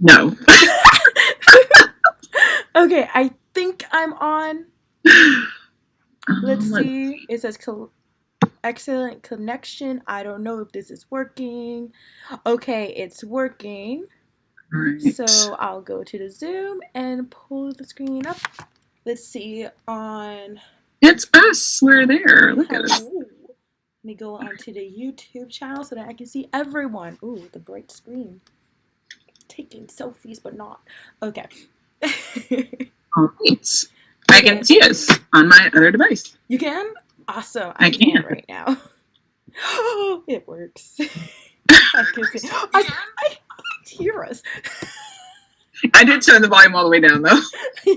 No. Okay, I think I'm on. Let's Let's see. It says excellent connection. I don't know if this is working. Okay, it's working. right. So I'll go to the Zoom and pull the screen up. Let's see on. It's us. We're there. Look at us. Hello. Let me go onto the YouTube channel so that I can see everyone. Ooh, the bright screen. Taking selfies, but not. Okay. All right. I can see us on my other device. You can? Awesome. I can. Right now. It works. I can see. I hear us. I did turn the volume all the way down, though.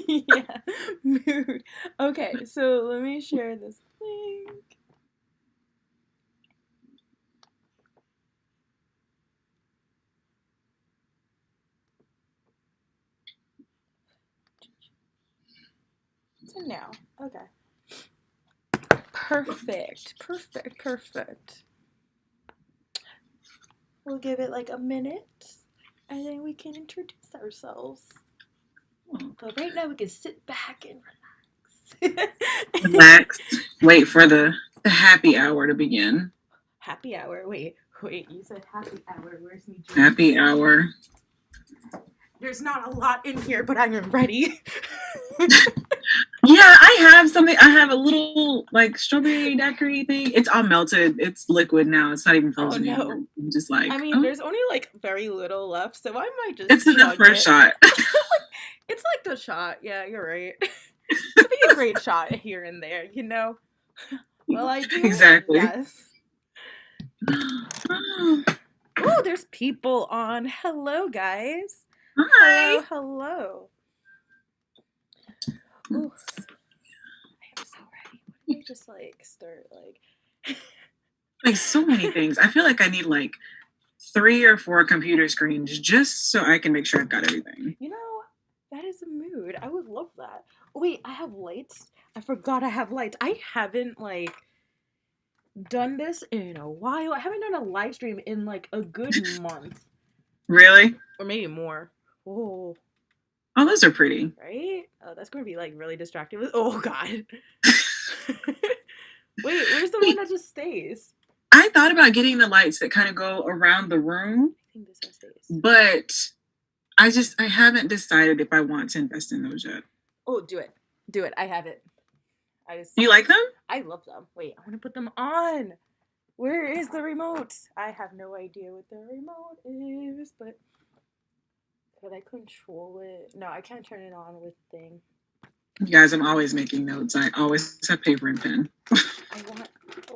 Yeah. Mood. Okay, so let me share this link. So now, okay. Perfect. We'll give it like a minute, and then we can introduce ourselves. But right now we can sit back and relax. Relax. Wait for the happy hour to begin. Happy hour. Wait. You said happy hour. Where's me? Happy hour. There's not a lot in here, but I am ready. Yeah, I have something. I have a little like strawberry daiquiri thing. It's all melted. It's liquid now. It's not even frozen anymore. I'm just like, I mean, there's only like very little left, so I might just. It's the first shot. It's like the shot. Yeah, you're right. It'd be a great shot here and there, you know. Well, I do. Exactly. Yes. Oh, there's people on. Hello, guys. Hi. Hello. Ooh. I am so ready. Why don't we just like start like so many things. I feel like I need like 3 or 4 computer screens just so I can make sure I've got everything. You know, that is a mood. I would love that. Oh, wait, I have lights. I forgot I have lights. I haven't like done this in a while. I haven't done a live stream in like a good month. Really? Or maybe more. Oh, those are pretty. Right? Oh, that's going to be like really distracting. Oh, God. Wait, where's the one that just stays? I thought about getting the lights that kind of go around the room. I think this one stays. But I haven't decided if I want to invest in those yet. Oh, do it. I have it. You like them? I love them. Wait, I want to put them on. Where is the remote? I have no idea what the remote is, but could I control it? No, I can't turn it on with thing. You guys, I'm always making notes. I always have paper and pen.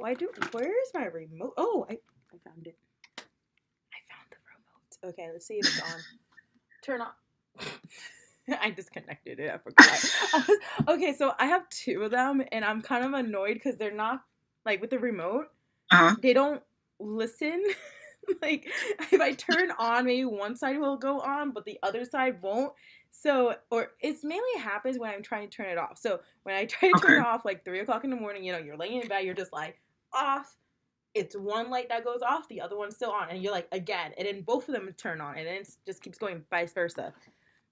I do. Where is my remote? Oh, I found it. I found the remote. Okay, let's see if it's on. Turn on. I disconnected it. I forgot. Okay, so I have 2 of them, and I'm kind of annoyed because they're not like with the remote. They don't listen. Like if I turn on, maybe one side will go on, but the other side won't. So, or it's mainly happens when I'm trying to turn it off. So when I try to turn it off, like 3:00 in the morning, you know, you're laying in bed, you're just like off. It's one light that goes off, the other one's still on, and you're like again, and then both of them turn on, and then it just keeps going vice versa.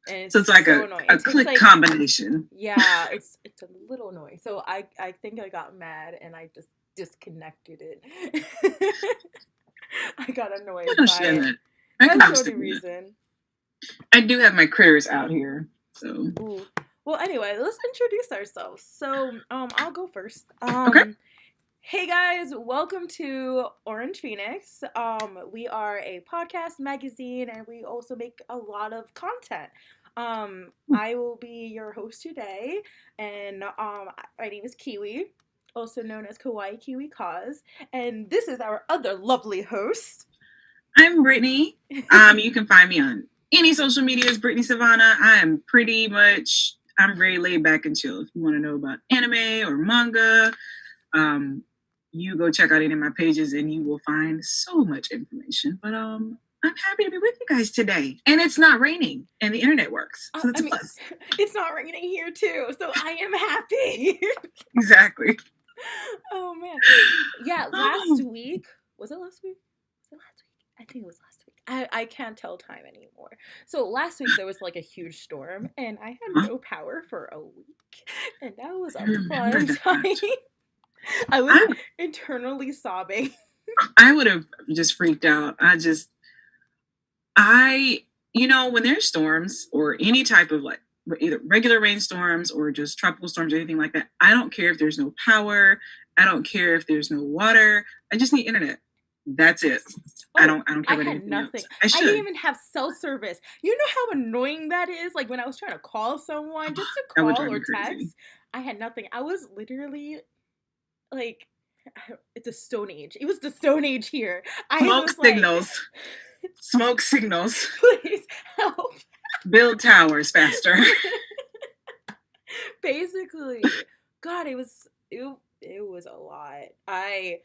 And so it's like a click like, combination. Yeah, it's a little annoying. So I think I got mad and I just disconnected it. I got annoyed by it. That's the only reason. I do have my critters out here, so. Ooh. Well, anyway, let's introduce ourselves. So, I'll go first. Okay. Hey guys, welcome to OrangePhoenix. We are a podcast magazine, and we also make a lot of content. I will be your host today, and my name is Kiwi, also known as Kawaii Kiwi Cos, and this is our other lovely host. I'm Brittney. You can find me on any social media as Brittney Savona. I'm very laid back and chill. If you want to know about anime or manga, you go check out any of my pages and you will find so much information. But I'm happy to be with you guys today. And it's not raining and the internet works. So that's a plus. It's not raining here too, so I am happy. Exactly. Oh man. Yeah, last week. Was it last week? I think it was last week. I can't tell time anymore. So last week there was like a huge storm and I had Huh? no power for a week. And that was I a remember fun time. that. I was I internally sobbing. I would have just freaked out. I when there's storms or any type of like either regular rainstorms or just tropical storms or anything like that, I don't care if there's no power. I don't care if there's no water. I just need internet. That's it. Oh, I don't I care about had anything else. nothing. I I didn't should. even have cell service. You know how annoying that is? Like when I was trying to call someone, just to That would call drive or me crazy. text, I had nothing. I was literally like, it's a stone age. It was the stone age here. I Smoke was like, signals. Smoke signals. please help. Build towers faster. Basically, God, it was a lot. I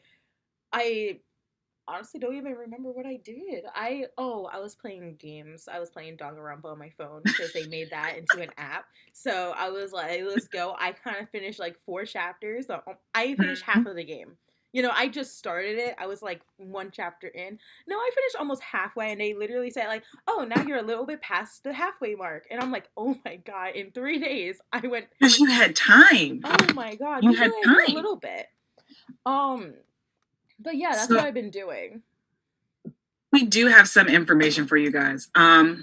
honestly don't even remember what I did. I was playing games. I was playing Danganronpa on my phone because they made that into an app. So I was like, let's go. I kind of finished like 4 chapters. So I finished half Mhm. of the game. You know, I just started it. I was like 1 chapter in. No, I finished almost halfway, and they literally said like, "Oh, now you're a little bit past the halfway mark." And I'm like, "Oh my god!" In 3 days, I went. Because you had time. Oh my god! You Usually, had I do a time. little bit. Um, but yeah, that's what So I've been doing. we do have some information for you guys. So,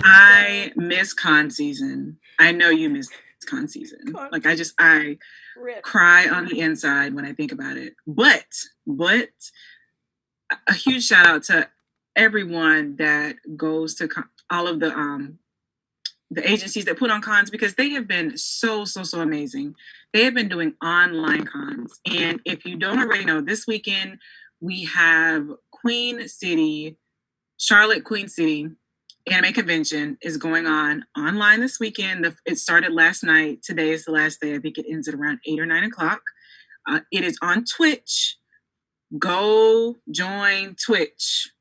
I miss con season. I know you miss con season. Like I rip. cry on the inside when I think about it. But a huge shout out to everyone that goes to all of the agencies that put on cons because they have been so amazing. They have been doing online cons, and if you don't already know, this weekend we have Queen City, Charlotte Queen City Anime Convention is going on online this weekend. It started last night. Today is the last day. I think it ends at around 8 or 9 o'clock. It is on Twitch. Go join Twitch.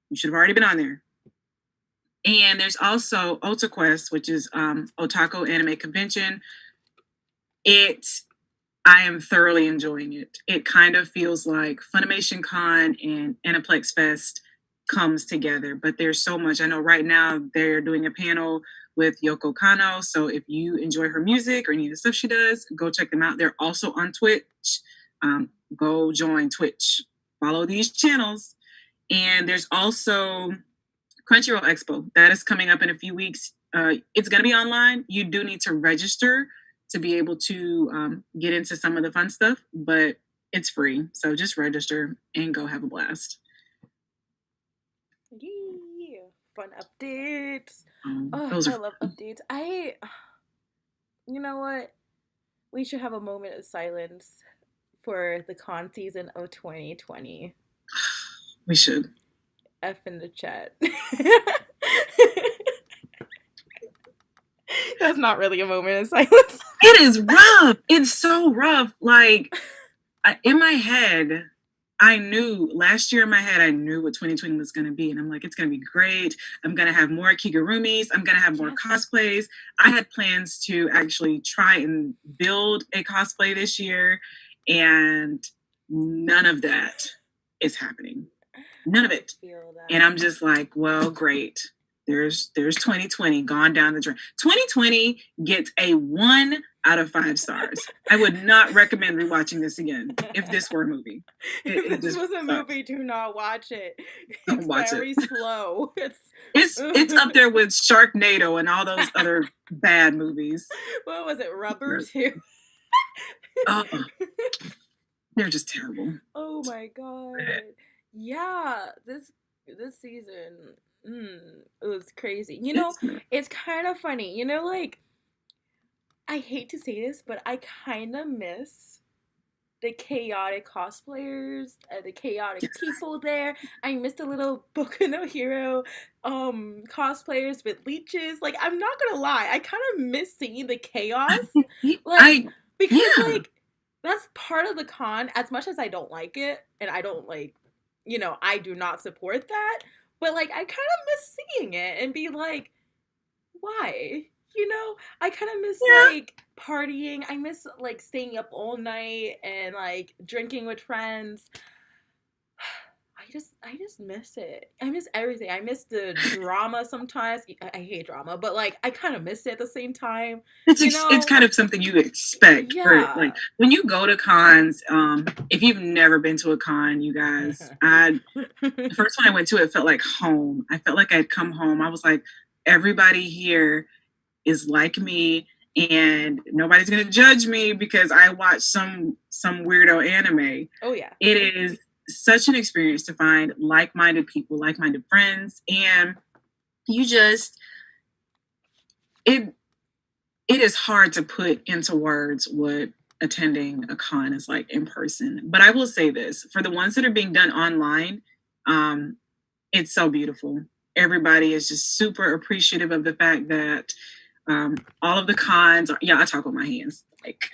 You should have already been on there. And there's also OtaQuest, which is Otaku Anime Convention. I am thoroughly enjoying it. It kind of feels like Funimation Con and Aniplex Fest comes together, but there's so much. I know right now they're doing a panel with Yoko Kano. So if you enjoy her music or any of the stuff she does, go check them out. They're also on Twitch. Go join Twitch. Follow these channels. And there's also Crunchyroll Expo. That is coming up in a few weeks. It's going to be online. You do need to register to be able to get into some of the fun stuff, but it's free. So just register and go have a blast. Yee. Fun updates. Those I are love fun. updates. You know what? We should have a moment of silence for the con season of 2020. We should. F in the chat. That's not really a moment of silence. It is rough. It's so rough. Like in my head, I knew last year in my head, I knew what 2020 was going to be. And I'm like, it's going to be great. I'm going to have more kigurumis. I'm going to have more cosplays. I had plans to actually try and build a cosplay this year. And none of that is happening. None of it. And I'm just like, well, great. There's 2020 gone down the drain. 2020 gets a 1 out of 5 stars. I would not recommend rewatching this again if this were a movie. If this was a movie, do not watch it. Don't It's watch very it. slow. It's up there with Sharknado and all those other bad movies. What was it? Rubber too. They're just terrible. Oh my god. Yeah, this season, it was crazy. You know, it's kind of funny. You know, like, I hate to say this, but I kind of miss the chaotic cosplayers, the chaotic people there. I miss the little Boku no Hero cosplayers with leeches. Like, I'm not gonna lie, I kind of miss seeing the chaos. Like, that's part of the con. As much as I don't like it, and I don't like, I do not support that. But like, I kind of miss seeing it and be like, why? I kind of miss like partying. I miss like staying up all night and like drinking with friends. I I just miss it. I miss everything. I miss the drama sometimes. I hate drama, but like I kind of miss it at the same time. It's kind of something you expect for like Yeah. when you go to cons. If you've never been to a con, you guys, the first one I went to, it felt like home. I felt like I'd come home. I was like, everybody here is like me, and nobody's gonna judge me because I watched some weirdo anime. Oh yeah. It is such an experience to find like-minded people, like-minded friends, and you just it it is hard to put into words what attending a con is like in person. But I will say this, for the ones that are being done online, um, it's so beautiful. Everybody is just super appreciative of the fact that all of the cons are, yeah, I talk with my hands like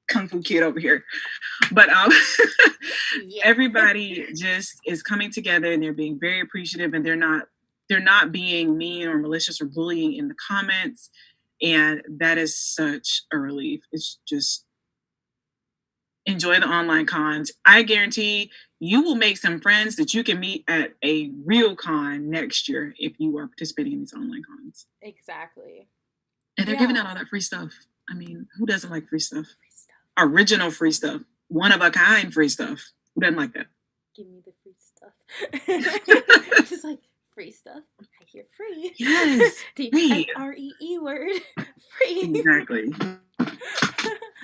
kung fu kid over here. But Yeah. everybody just is coming together and they're being very appreciative, and they're not being mean or malicious or bullying in the comments. And that is such a relief. It's just enjoy the online cons. I guarantee you will make some friends that you can meet at a real con next year if you are participating in these online cons. Exactly. And they're giving out all that free stuff. I mean, who doesn't like free stuff? Original free stuff, one of a kind free stuff. Who doesn't like that? Give me the free stuff. Just like free stuff. I hear free. Yes. The free. FREE word. Free. Exactly.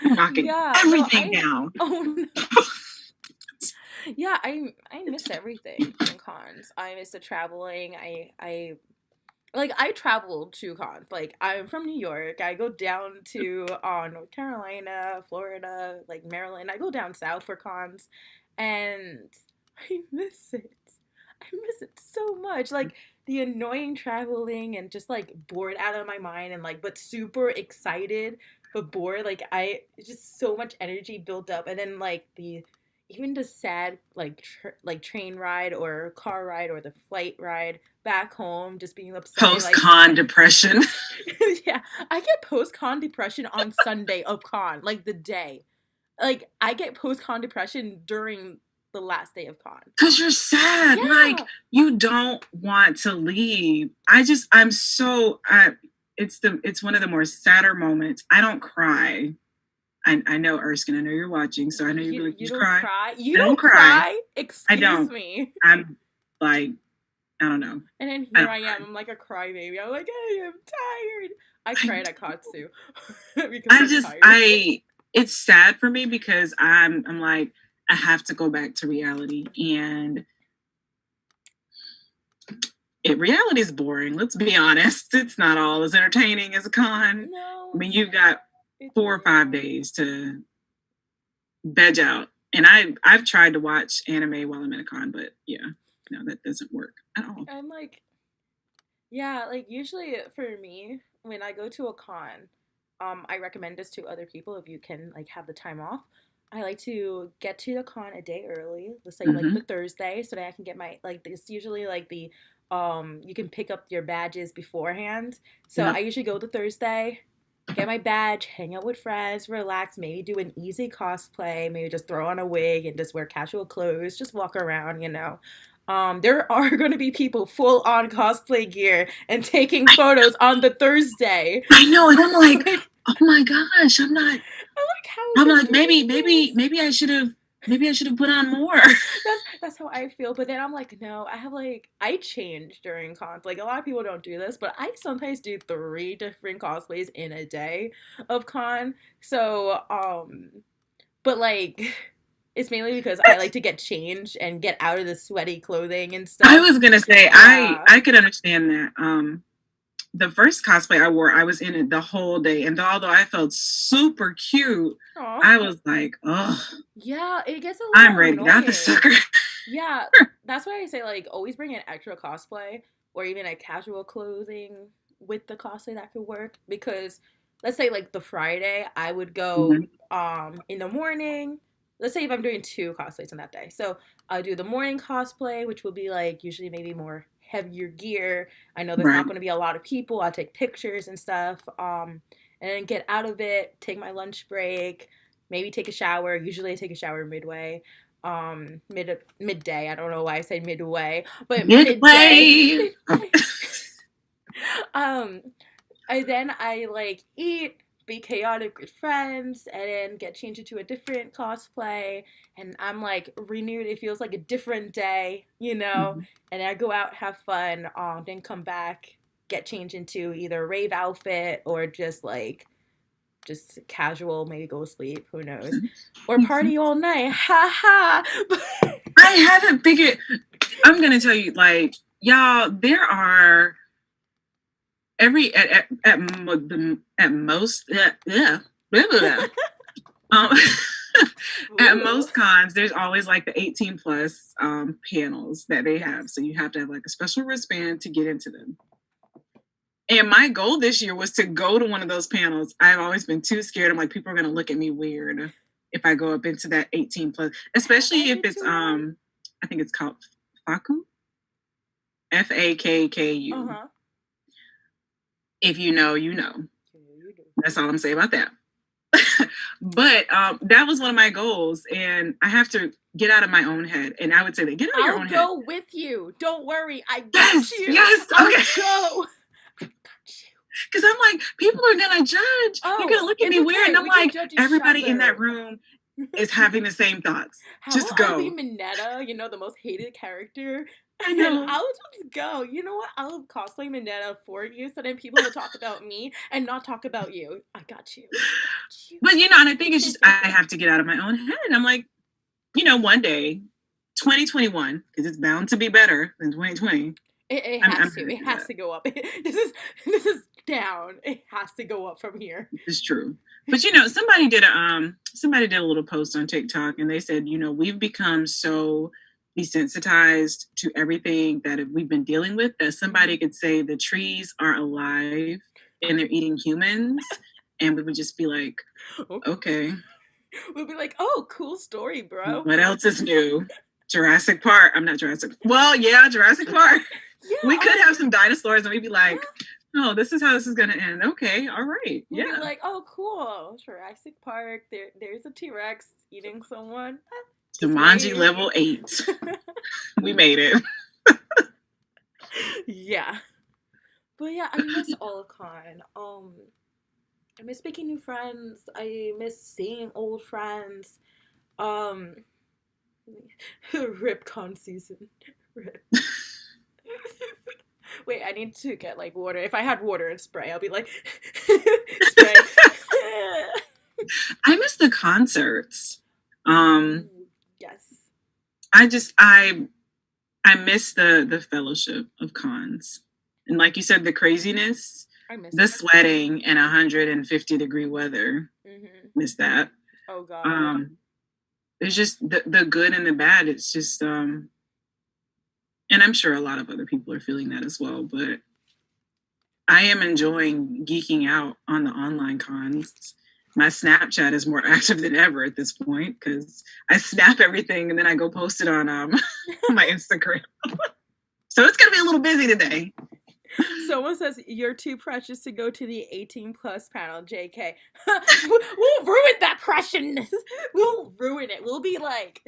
Knocking everything down. Oh no. Yeah, I miss everything in cons. I miss the traveling. I travel to cons. Like I'm from New York. I go down to North Carolina, Florida, like Maryland. I go down south for cons, and I miss it. I miss it so much. Like the annoying traveling and just like bored out of my mind and like but super excited but bored. Like it's just so much energy built up, and then like the even the sad like train ride or car ride or the flight ride back home, just being upset. Post-con depression. Yeah, I get post-con depression on Sunday of con, like the day. Like I get post-con depression during the last day of con. Because you're sad. Yeah. Like you don't want to leave. It's one of the more sadder moments. I don't cry. I know, Erskine, I know you're watching, so I know you don't cry. cry. You don't cry? Excuse me. I'm like, I don't know. And then here I am. I'm like a crybaby. I'm like, I am tired. I cried at Katsu. It's sad for me because I'm like, I have to go back to reality, and reality is boring. Let's be honest. It's not all as entertaining as a con. No. I mean, you've got 4 or 5 days to veg out. And I've tried to watch anime while I'm at a con, but yeah, no, that doesn't work at all. I'm like, yeah, like usually for me, when I go to a con, I recommend this to other people if you can like have the time off. I like to get to the con a day early, let's say like the Thursday, so that I can get my like this usually like the you can pick up your badges beforehand. So I usually go the Thursday, get my badge, hang out with friends, relax, maybe do an easy cosplay, maybe just throw on a wig and just wear casual clothes, just walk around, you know. There are going to be people full on cosplay gear and taking photos on the Thursday. I know, and I'm like, oh my gosh, I'm like, maybe I should have put on more. That's how I feel. But then I'm like, no, I change during cons. Like a lot of people don't do this, but I sometimes do 3 different cosplays in a day of con. So, but like, it's mainly because I like to get changed and get out of the sweaty clothing and stuff. I was gonna say, I could understand that. The first cosplay I wore, I was in it the whole day, and although I felt super cute, aww, I was like, oh, yeah, it gets a little I'm ready to get out the sucker. Yeah, that's why I say like always bring an extra cosplay or even a casual clothing with the cosplay that could work, because let's say like the Friday I would go in the morning. Let's say if I'm doing 2 cosplays on that day, so I'll do the morning cosplay, which will be like usually maybe more heavier gear. I know there's not going to be a lot of people. I'll take pictures and stuff, and then get out of it, take my lunch break, maybe take a shower. Usually I take a shower midway, midday. I don't know why I say midway, but midday. Midway. um and then I like eat, be chaotic with friends, and then get changed into a different cosplay, and I'm like renewed. It feels like a different day, Mhm. and I go out, have fun, then come back, get changed into either a rave outfit or just casual, maybe go to sleep, who knows, or party all night, ha ha. I haven't figured. I'm gonna tell you, like, y'all, there are at most, yeah, blah, blah, blah. Um, at most cons, there's always like the 18 plus panels that they have, so you have to have like a special wristband to get into them. And my goal this year was to go to one of those panels. I've always been too scared. I'm like, people are gonna look at me weird if I go up into that 18 plus, especially if it's I think it's called Faku, Fakku. Uh-huh. If you know, you know. That's all I'm saying about that. But that was one of my goals, and I have to get out of my own head. And I would say that get out of your own head. I'll go with you. Don't worry. I got you. Yes. I'll Okay. go. I got you. Because I'm like, people are gonna judge. They're gonna look at me weird, and I'm like, everybody in that room is having the same thoughts. Just go. I'll be Mineta, the most hated character. I know. And I'll just go. You know what? I'll cosplay Mineta for you, so then people will talk about me and not talk about you. I got you. But and I think it's just I have to get out of my own head. I'm like, one day, 2021, because it's bound to be better than 2020. It has to. It has to go up. This is down. It has to go up from here. It's true. But somebody did a little post on TikTok, and they said, we've become so desensitized to everything that we've been dealing with that somebody could say the trees are alive and they're eating humans, and we would just be like, okay. We'll be like, oh, cool story, bro. What else is new? Jurassic Park. I'm not Jurassic. Well, yeah, Jurassic Park. Yeah, we could have some dinosaurs, and we'd be like, oh, this is how this is going to end. Okay, all right. We'd be like, oh, cool. Jurassic Park. There's a T-Rex eating someone. Jumanji level 8. We made it. Yeah. But yeah, I miss OLCon. I miss making new friends. I miss seeing old friends. Rip con season. Rip. Wait, I need to get like water. If I had water and spray, I'll be like spray. I miss the concerts. Yes. I miss the fellowship of cons. And like you said, the craziness, the sweating and 150-degree weather. Mm-hmm. Miss that. Oh God. There's just the good and the bad. It's just and I'm sure a lot of other people are feeling that as well, but I am enjoying geeking out on the online cons. My Snapchat is more active than ever at this point because I snap everything and then I go post it on my Instagram. So it's going to be a little busy today. Someone says, you're too precious to go to the 18 plus panel, JK. We'll ruin that preciousness. We'll ruin it. We'll be like,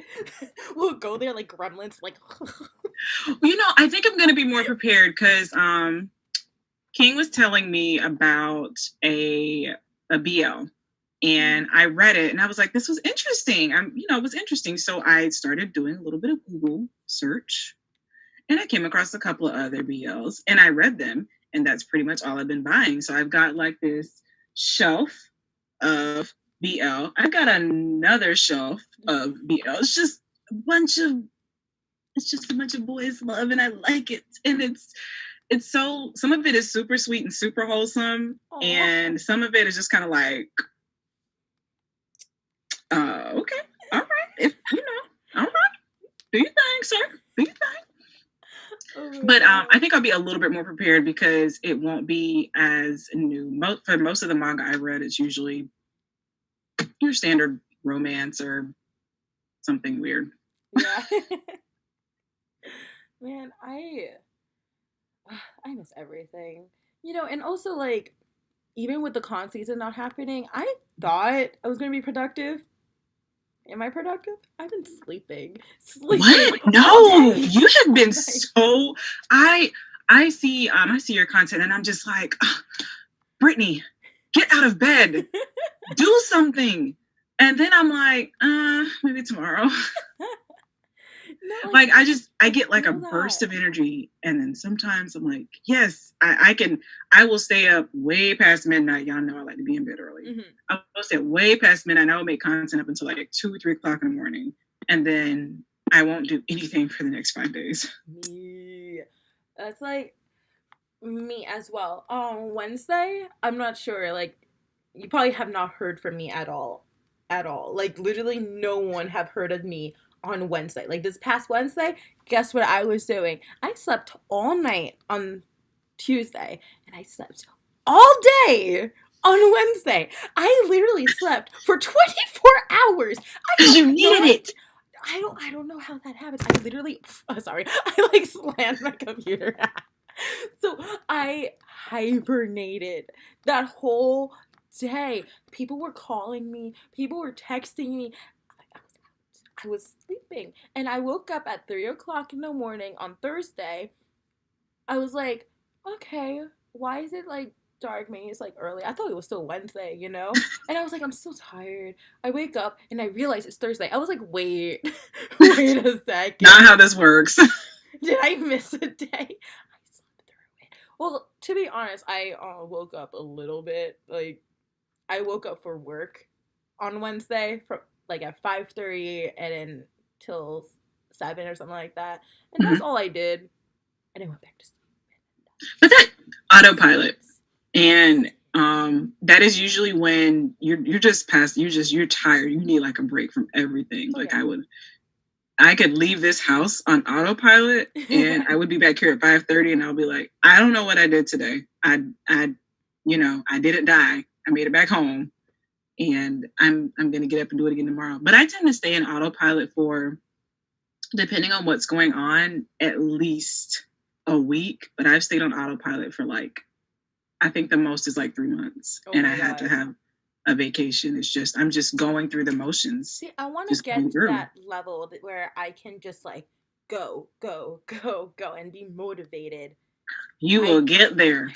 we'll go there like gremlins, like. I think I'm going to be more prepared because King was telling me about a BL. And I read it and I was like, this was interesting. It was interesting. So I started doing a little bit of Google search and I came across a couple of other BLs and I read them. And that's pretty much all I've been buying. So I've got like this shelf of BL. I've got another shelf of BL. It's just a bunch of boys love and I like it. And it's so, some of it is super sweet and super wholesome. Aww. And some of it is just kind of like, okay, all right. All right. Do your thing, sir. Do your thing. But I think I'll be a little bit more prepared because it won't be as new. For most of the manga I read, it's usually your standard romance or something weird. Yeah. Man, I miss everything. And also like even with the con season not happening, I thought I was going to be productive. Am I productive? I've been sleeping. What? All No, day. you have been Like, so. I see your content, and I'm just like, Brittney, get out of bed, do something. And then I'm like, maybe tomorrow. no, Like I I get like a feel burst that. of energy, and then sometimes I'm like, yes, I can. I will stay up way past midnight. Y'all know I like to be in bed early. Mm-hmm. I will stay way past midnight. I will make content up until like 2, 3 o'clock in the morning, and then I won't do anything for the next 5 days. Me. That's like me as well. On Wednesday, I'm not sure. Like, you probably have not heard from me at all. At all. Like, literally, no one have heard of me on Wednesday. Like, this past Wednesday, guess what I was doing? I slept all night on Tuesday, and I slept all day on Wednesday. I literally slept for 24 hours. I Because have you needed not. it. I don't know how that happens. I literally. Oh, sorry. I like slammed my computer. So I hibernated that whole day. People were calling me. People were texting me. I was sleeping, and I woke up at 3 o'clock in the morning on Thursday. I was like, okay, why is it like dark? Maybe it's like early. I thought it was still Wednesday, you know? And I was like, I'm so tired. I wake up and I realize it's Thursday. I was like, wait, wait a Not second. how this works. Did I miss a day? I slept through it. Well, to be honest, I woke up a little bit. Like, I woke up for work on Wednesday from like at 5:30 and then till 7 or something like that. And that's Mhm. all I did. And I went back to sleep. But that autopilot, and that is usually when you're just past. You're tired. You need like a break from everything. Oh Like yeah. I could leave this house on autopilot, and I would be back here at 5:30, and I'll be like, I don't know what I did today. I didn't die. I made it back home, and I'm gonna get up and do it again tomorrow. But I tend to stay in autopilot for, depending on what's going on, at least a week. But I've stayed on autopilot for like, I think the most is like 3 months, Oh and I my had to god. have a vacation. I'm just going through the motions, See, I want to just get going to through. that level where I can just like go, go, go, go and be motivated. You I will get there.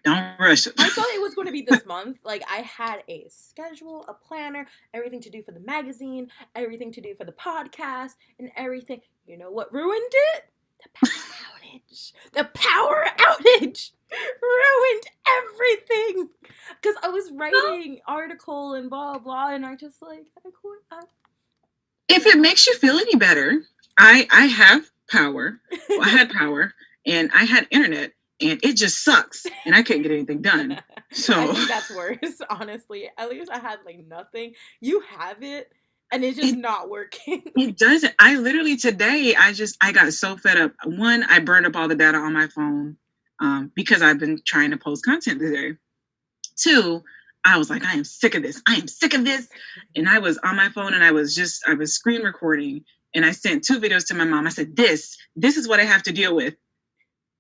Don't rush it. I thought it was going to be this month. Like, I had a schedule, a planner, everything to do for the magazine, everything to do for the podcast, and everything. You know what ruined it? The power outage. The power outage ruined everything. Because I was writing article and blah, blah, and I just like, If it makes you feel any better, I have power. Well, I had power, and I had internet, and it just sucks, and I couldn't get anything done. So I think that's worse, honestly. At least I had like nothing. You have it, and it's just it not working. it doesn't. I literally today I got so fed up. One, I burned up all the data on my phone, because I've been trying to post content today. Two, I was like, I am sick of this. I am sick of this. And I was on my phone, and I was screen recording, and I sent 2 videos to my mom. I said, this is what I have to deal with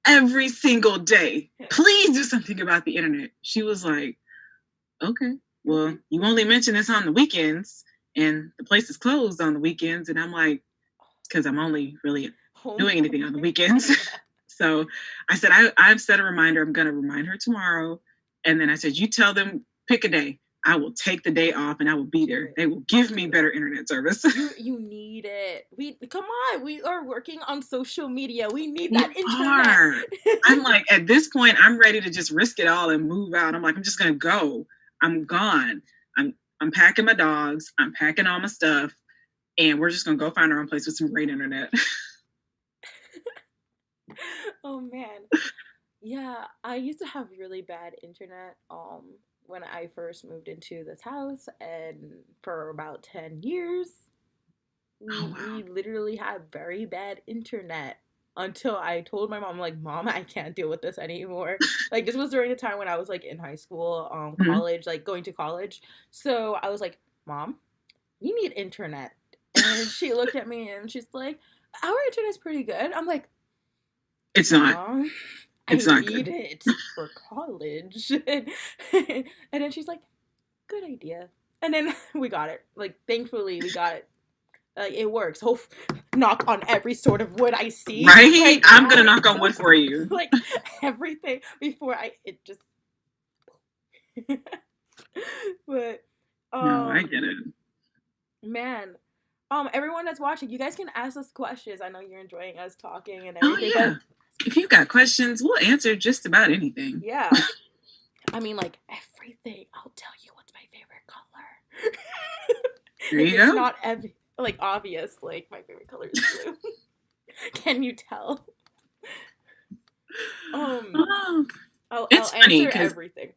every single day. Please do something about the internet. She was like, okay, well, you only mention this on the weekends, and the place is closed on the weekends. And I'm like, because I'm only really Home. doing anything on the weekends. So I said, I've set a reminder. I'm going to remind her tomorrow. And then I said, you tell them, pick a day. I will take the day off, and I will be there. They will give me better internet service. You need it. We come on. We are working on social media. We need We that are. internet. I'm like, at this point, I'm ready to just risk it all and move out. I'm like, I'm just gonna go. I'm gone. I'm packing my dogs. I'm packing all my stuff, and we're just gonna go find our own place with some great internet. Oh man. Yeah, I used to have really bad internet when I first moved into this house, and for about 10 years Oh we wow. literally had very bad internet until I told my mom, like, Mom, I can't deal with this anymore. Like, this was during the time when I was like in high school, Mhm. college, like going to college. So I was like, Mom, you need internet. And she looked at me and she's like, our internet's pretty good. I'm like, It's not. Mom, I It's not need good. it for college. And then she's like, good idea. And then we got it. Like, thankfully, we got it. It works. Knock on every sort of wood I see. Right? I'm gonna knock on wood for you. Like, everything before it just. But no, I get it. Man, everyone that's watching, you guys can ask us questions. I know you're enjoying us talking and everything. Oh yeah. If you've got questions, we'll answer just about anything. Yeah. I mean, like, everything. I'll tell you what's my favorite color. There you go. It's not obvious. Like, my favorite color is blue. Can you tell? I'll funny answer everything.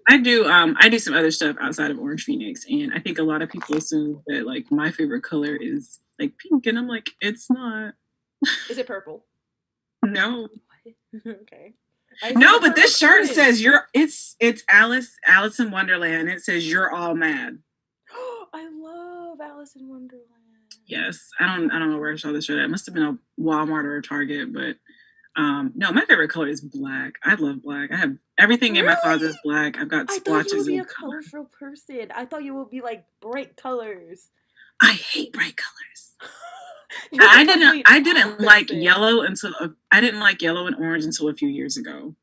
I do some other stuff outside of OrangePhoenix, and I think a lot of people assume that like my favorite color is like pink, and I'm like, it's not. Is it purple? No. Okay. No, but this shirt says it's Alice in Wonderland. It says you're all mad. I love Alice in Wonderland. Yes. I don't know where I saw this shirt. It must have been a Walmart or a Target, but no, my favorite color is black. I love black. I have everything in my closet is black. I've got splotches. I thought you would be a colorful person. I thought you would be like bright colors. I hate bright colors. I didn't like yellow until I didn't like yellow and orange until a few years ago.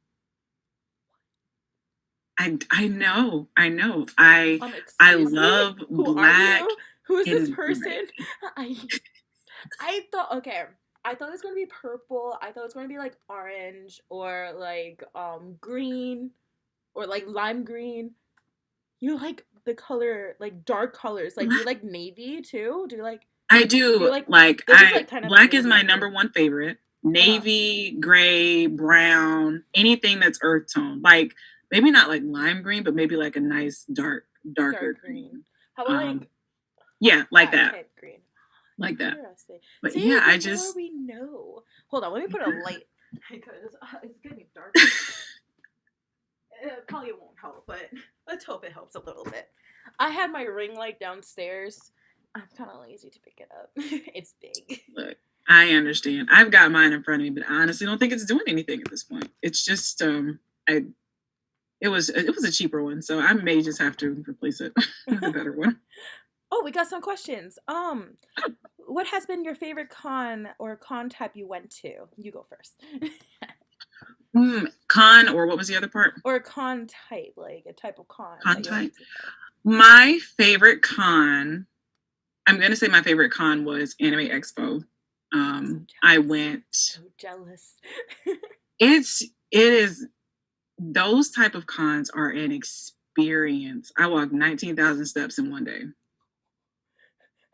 I know. I love black. Who is this person? I thought it was going to be purple. I thought it was going to be like orange or like green or like lime green. You like the color, like dark colors. Like, do you like navy too? Do you like? I do. Like black is my number one favorite. Navy, gray, brown, anything that's earth tone. Like maybe not like lime green, but maybe like a nice darker green. How about like that. Green. Like that. But see, yeah, I just we know. Hold on, let me put a light because it's getting dark. It probably won't help, but let's hope it helps a little bit. I have my ring light downstairs. I'm kind of lazy to pick it up. It's big. Look, I understand. I've got mine in front of me, but I honestly don't think it's doing anything at this point. It's just it was a cheaper one, so I may just have to replace it with a better one. Oh, we got some questions. What has been your favorite con or con type you went to? You go first. Con, or what was the other part? Or a con type, like a type of con. Con type. My favorite con, I'm going to say my favorite con was Anime Expo. I went. So jealous. It is, those type of cons are an experience. I walked 19,000 steps in one day.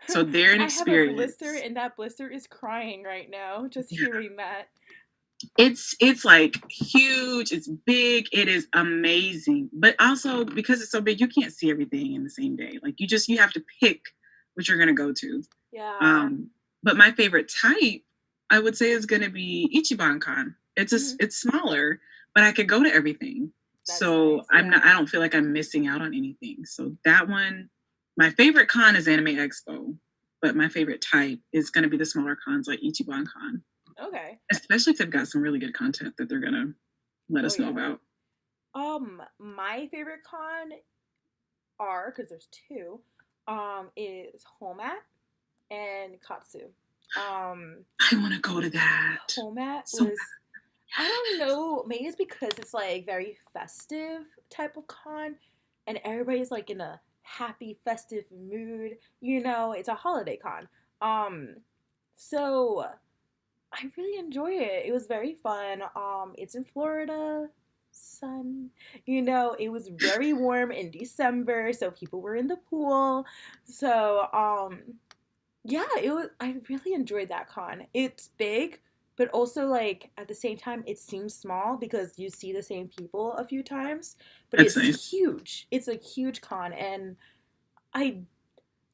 So they're an experience. I have a blister, and that blister is crying right now, just hearing that. It's like huge, it's big, it is amazing. But also because it's so big, you can't see everything in the same day. Like you have to pick what you're gonna go to. Yeah. But my favorite type, I would say, is gonna be Ichiban Con. It's smaller, but I could go to everything. That's so nice, I don't feel like I'm missing out on anything. So that one, my favorite con is Anime Expo, but my favorite type is gonna be the smaller cons like Ichiban Con. Okay. Especially if they've got some really good content that they're gonna let us know about. My favorite con because there's two, is Homat and Katsu. I want to go to that. Homat was, I don't know, maybe it's because it's like very festive type of con, and everybody's like in a happy festive mood. You know, it's a holiday con. So I really enjoy it. It was very fun. It's in Florida. Sun. You know, it was very warm in December, so people were in the pool. So, yeah, I really enjoyed that con. It's big, but also, like, at the same time, it seems small because you see the same people a few times. But it's nice. Huge. It's a huge con, and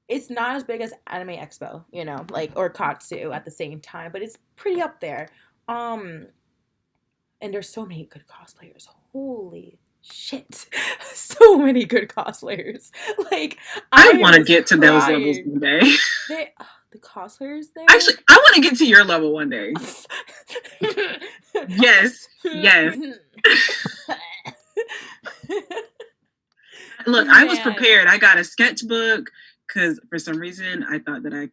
it's not as big as Anime Expo, you know, like, or Katsu at the same time, but it's pretty up there. And there's so many good cosplayers. Holy shit. So many good cosplayers. Like, I want to get to those levels one day. The cosplayers there? Actually, I want to get to your level one day. Yes. Look, I was prepared. I got a sketchbook because for some reason I thought that I,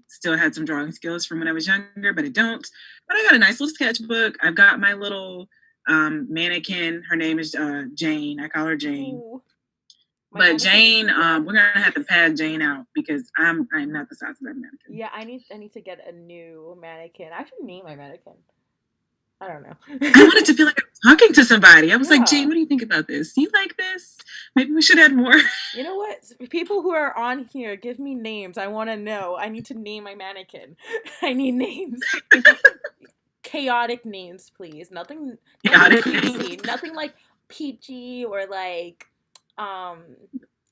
still had some drawing skills from when I was younger, but I don't. But I got a nice little sketchbook. I've got my little mannequin. Her name is Jane. I call her Jane. Ooh. But Jane, we're gonna have to pad Jane out because I'm not the size of that mannequin. Yeah, I need to get a new mannequin. I should name my mannequin. I don't know. I wanted to feel like I was talking to somebody. I was like, Jane, what do you think about this? Do you like this? Maybe we should add more. You know what? People who are on here, give me names. I want to know. I need to name my mannequin. I need names. Chaotic names, please. Nothing crazy. Nothing like peachy or like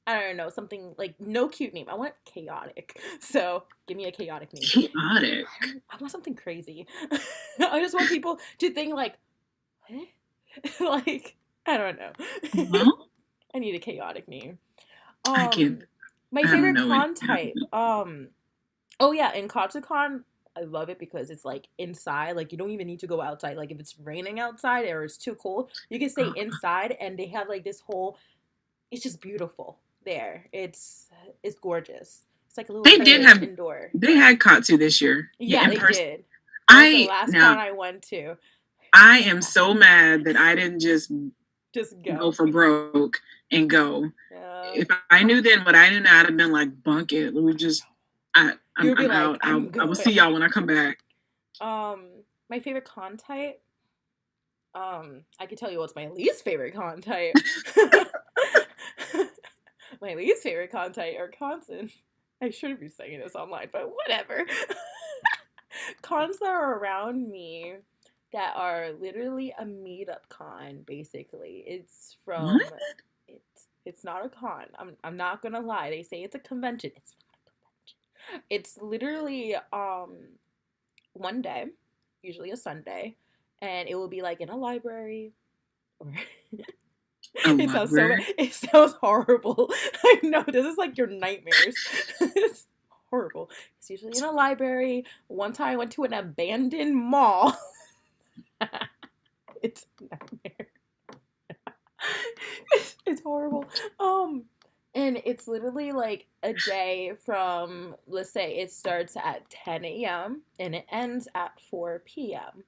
I don't know, something like no cute name. I want chaotic. So give me a chaotic name. Chaotic. I want something crazy. I just want people to think like, what? Like, I don't know. Well, I need a chaotic name. My favorite con type. Oh yeah, in Katsucon, I love it because it's like inside. Like you don't even need to go outside. Like if it's raining outside or it's too cold, you can stay inside, and they have like this whole. It's just beautiful there. It's gorgeous. It's like a little. They did have indoor. They had Katsu this year. Yeah, they did. The last con I went to. I am so mad that I didn't just go for broke and go. Yeah. If I knew then what I knew now, I'd have been like, bunk it. We just. I'm out. I will see y'all when I come back. My favorite con type. I can tell you what's my least favorite con type. My least favorite con type are cons and I shouldn't be saying this online, but whatever. Cons that are around me that are literally a meetup con, basically. It's from what? It's not a con. I'm not gonna lie. They say it's a convention. It's not a convention. It's literally one day, usually a Sunday, and it will be like in a library or it sounds horrible. I know, this is like your nightmares. It's horrible. It's usually in a library. One time I went to an abandoned mall. It's a nightmare. It's horrible. And it's literally like a day from, let's say it starts at 10 a.m. and it ends at 4 p.m.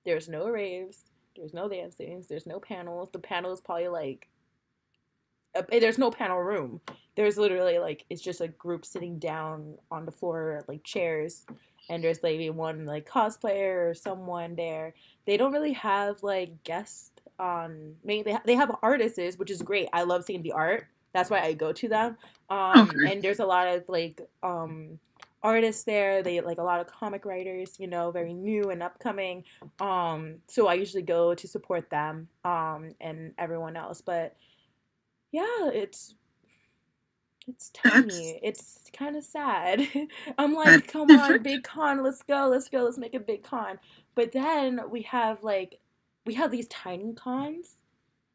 There's no raves. There's no dancing. There's no panels. The panel is probably like, there's no panel room. There's literally like, it's just a group sitting down on the floor, like chairs. And there's maybe one like cosplayer or someone there. They don't really have like guests on, maybe they have artists, which is great. I love seeing the art. That's why I go to them. And there's a lot of like artists there. They like a lot of comic writers, very new and upcoming. So I usually go to support them and everyone else. But yeah, it's tiny. It's kind of sad. I'm like, come on, big con, let's go, let's make a big con. But then we have these tiny cons,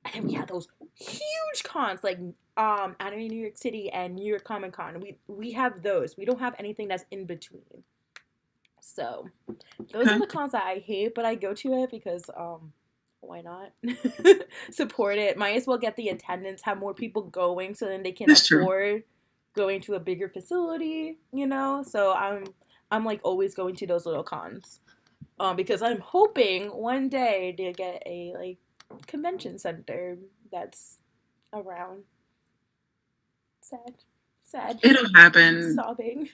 and then we have those huge cons like Anime New York City and New York Comic Con. We have those. We don't have anything that's in between. So those are the cons that I hate, but I go to it because why not? Support it. Might as well get the attendance, have more people going so then they can afford going to a bigger facility, So I'm like always going to those little cons. Because I'm hoping one day to get a like convention center that's around. Sad. It'll happen. Sobbing.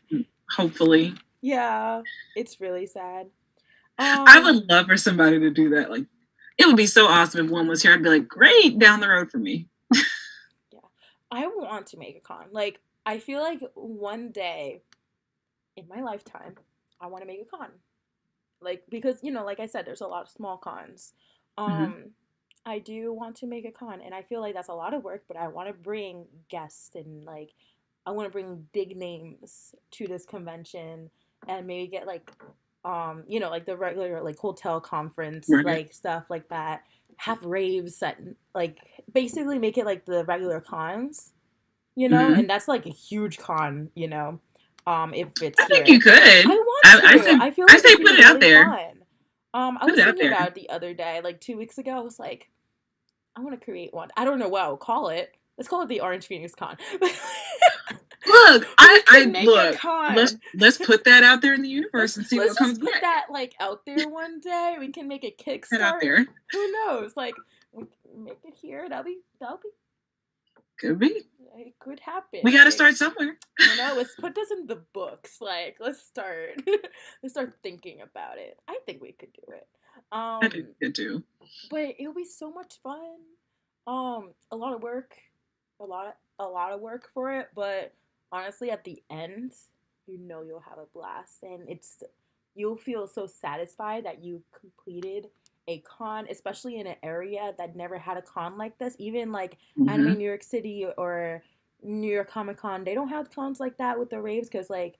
Hopefully. Yeah, it's really sad. I would love for somebody to do that. Like, it would be so awesome if one was here. I'd be like, great, down the road for me. Yeah, I want to make a con. Like, I feel like one day in my lifetime, I want to make a con. Like, because, like I said, there's a lot of small cons. I do want to make a con, and I feel like that's a lot of work, but I want to bring guests and, like, I want to bring big names to this convention and maybe get, like, like the regular, like, hotel conference, like, stuff like that. Have raves that, like, basically make it like the regular cons, and that's, like, a huge con, if it's I think you could. I want to. I feel like I say put it out there. Fun. I was thinking about it the other day, like 2 weeks ago. I was like, I want to create one. I don't know what I would call it. Let's call it the OrangePhoenix Con. Look, I Make a look. con. Let's put that out there in the universe and see Let's what comes just put back. that like out there one day. We can make a That out Kickstart. there. Who knows? Like, we can make it here. That'll be. Could be. It could happen. We got to start somewhere. Let's put this in the books. Like, let's start. Let's start thinking about it. I think we could do it. I think we could too. But it'll be so much fun. A lot of work, a lot of work for it. But honestly, at the end, you'll have a blast, and you'll feel so satisfied that you completed a con, especially in an area that never had a con like this. Even like Anime New York City or New York Comic Con, they don't have cons like that with the raves because like,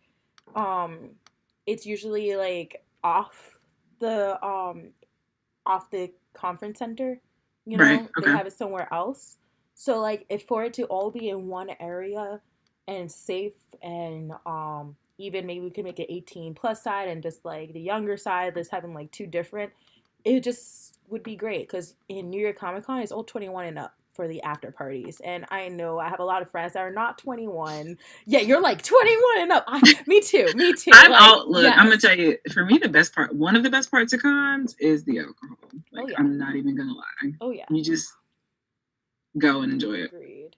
it's usually like off the conference center. Right. Okay. They have it somewhere else. So like, if for it to all be in one area and safe, and even maybe we could make it 18 plus side and just like the younger side, just having like two different, it just would be great because in New York Comic Con it's all 21 and up for the after parties, and I know I have a lot of friends that are not 21. Yeah, you're like 21 and up. Me too. I'm out. Look, I'm gonna tell you. For me, one of the best parts of cons is the alcohol. Like, I'm not even gonna lie. Oh yeah. You just go and enjoy it. Agreed.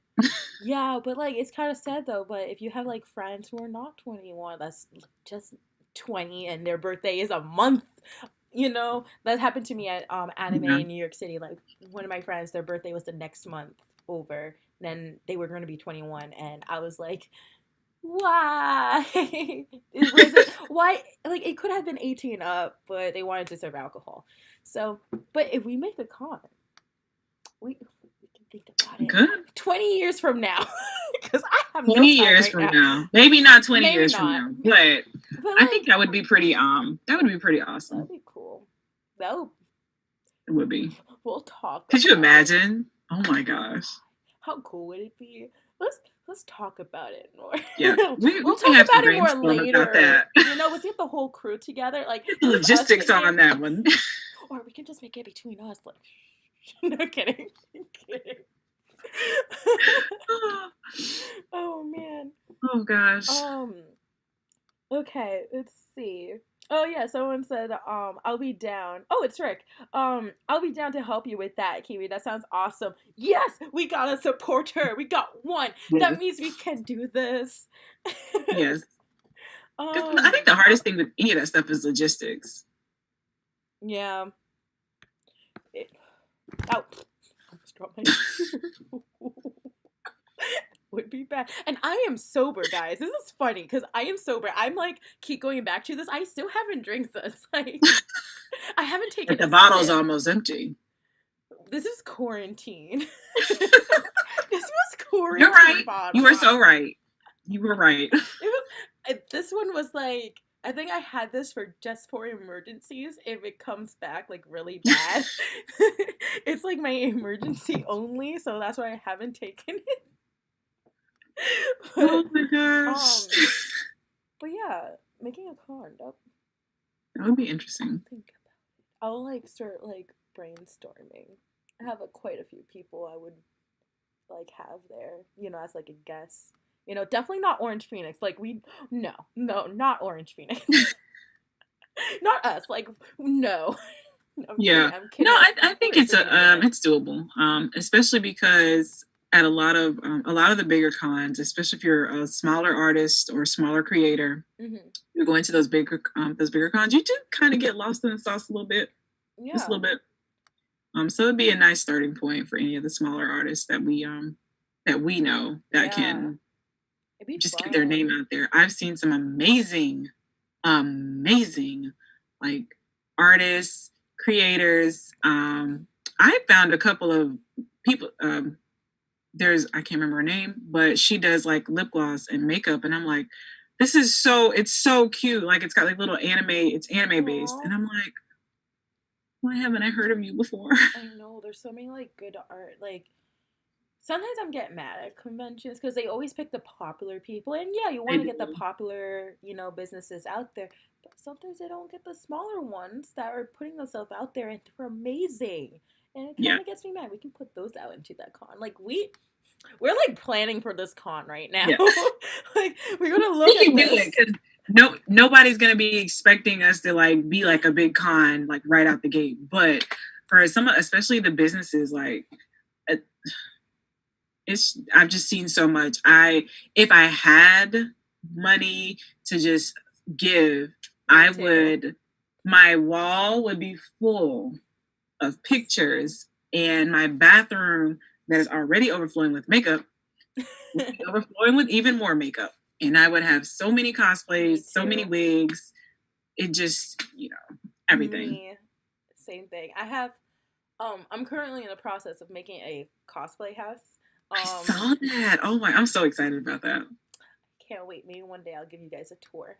Yeah, but like, it's kind of sad though. But if you have like friends who are not 21, that's just 20, and their birthday is a month. That happened to me at Anime in New York City. Like, one of my friends, their birthday was the next month over. Then they were going to be 21, and I was like, why? Why? Like, it could have been 18 up, but they wanted to serve alcohol. So, but if we make a con, we can think about it. Good. 20 years from now, because I have 20 years from now. Maybe not 20 years from now, but I think that would be pretty awesome. That'd be cool. It would be. We'll talk. Could you imagine? Oh my gosh. How cool would it be? Let's talk about it more. Yeah, we'll talk about it more later. About that. Let's get the whole crew together. Like, the logistics on that one. Or we can just make it between us. Like, no kidding. Oh man. Oh gosh. Okay, let's see. Oh yeah, someone said I'll be down. Oh, it's Rick. I'll be down to help you with that, Kiwi. That sounds awesome. Yes, we got a supporter. We got one. That means we can do this. Yes. I think the hardest thing with any of that stuff is logistics. Yeah. Would be bad. And I am sober, guys. This is funny because I am sober. I'm like, keep going back to this. I still haven't drank this. Like, I haven't taken the bottle's almost empty. This is quarantine. This was quarantine. You're right. Bottle. You were so right. You were right. This one was like, I think I had this just for emergencies. If it comes back like really bad, it's like my emergency only. So that's why I haven't taken it. Oh my gosh. But yeah, making a con. That would be interesting. Think about it. I'll like start like brainstorming. I have quite a few people I would like have there, as like a guest. Definitely not OrangePhoenix. Like, no, not OrangePhoenix. Not us. Like, no. Yeah. Kidding. No, I think it's doable. Especially because at a lot of the bigger cons, especially if you're a smaller artist or a smaller creator, you're going to those bigger cons, you do kind of get lost in the sauce a little bit. Yeah. Just a little bit. So it'd be a nice starting point for any of the smaller artists that we know that can just get their name out there. I've seen some amazing like artists, creators. I found a couple of people. I can't remember her name, but she does like lip gloss and makeup, and I'm like, it's so cute. Like, it's got like little anime. It's anime based, and I'm like, why haven't I heard of you before? I know, there's so many like good art. Like, sometimes I'm getting mad at conventions because they always pick the popular people, and yeah, you want to get the popular, businesses out there, but sometimes they don't get the smaller ones that are putting themselves out there, and they're amazing. And it Yeah. kind of gets me mad. We can put those out into that con. Like we're like planning for this con right now. Yeah. Like we're gonna look We at can do this. it because nobody's gonna be expecting us to like be like a big con like right out the gate. But for some, especially the businesses, like I've just seen so much. If I had money to just give, I would. My wall would be full of pictures, and my bathroom that is already overflowing with makeup would be overflowing with even more makeup. And I would have so many cosplays, so many wigs. It just, everything. Me, same thing. I have, I'm currently in the process of making a cosplay house. I saw that. Oh my, I'm so excited about that. Can't wait. Maybe one day I'll give you guys a tour.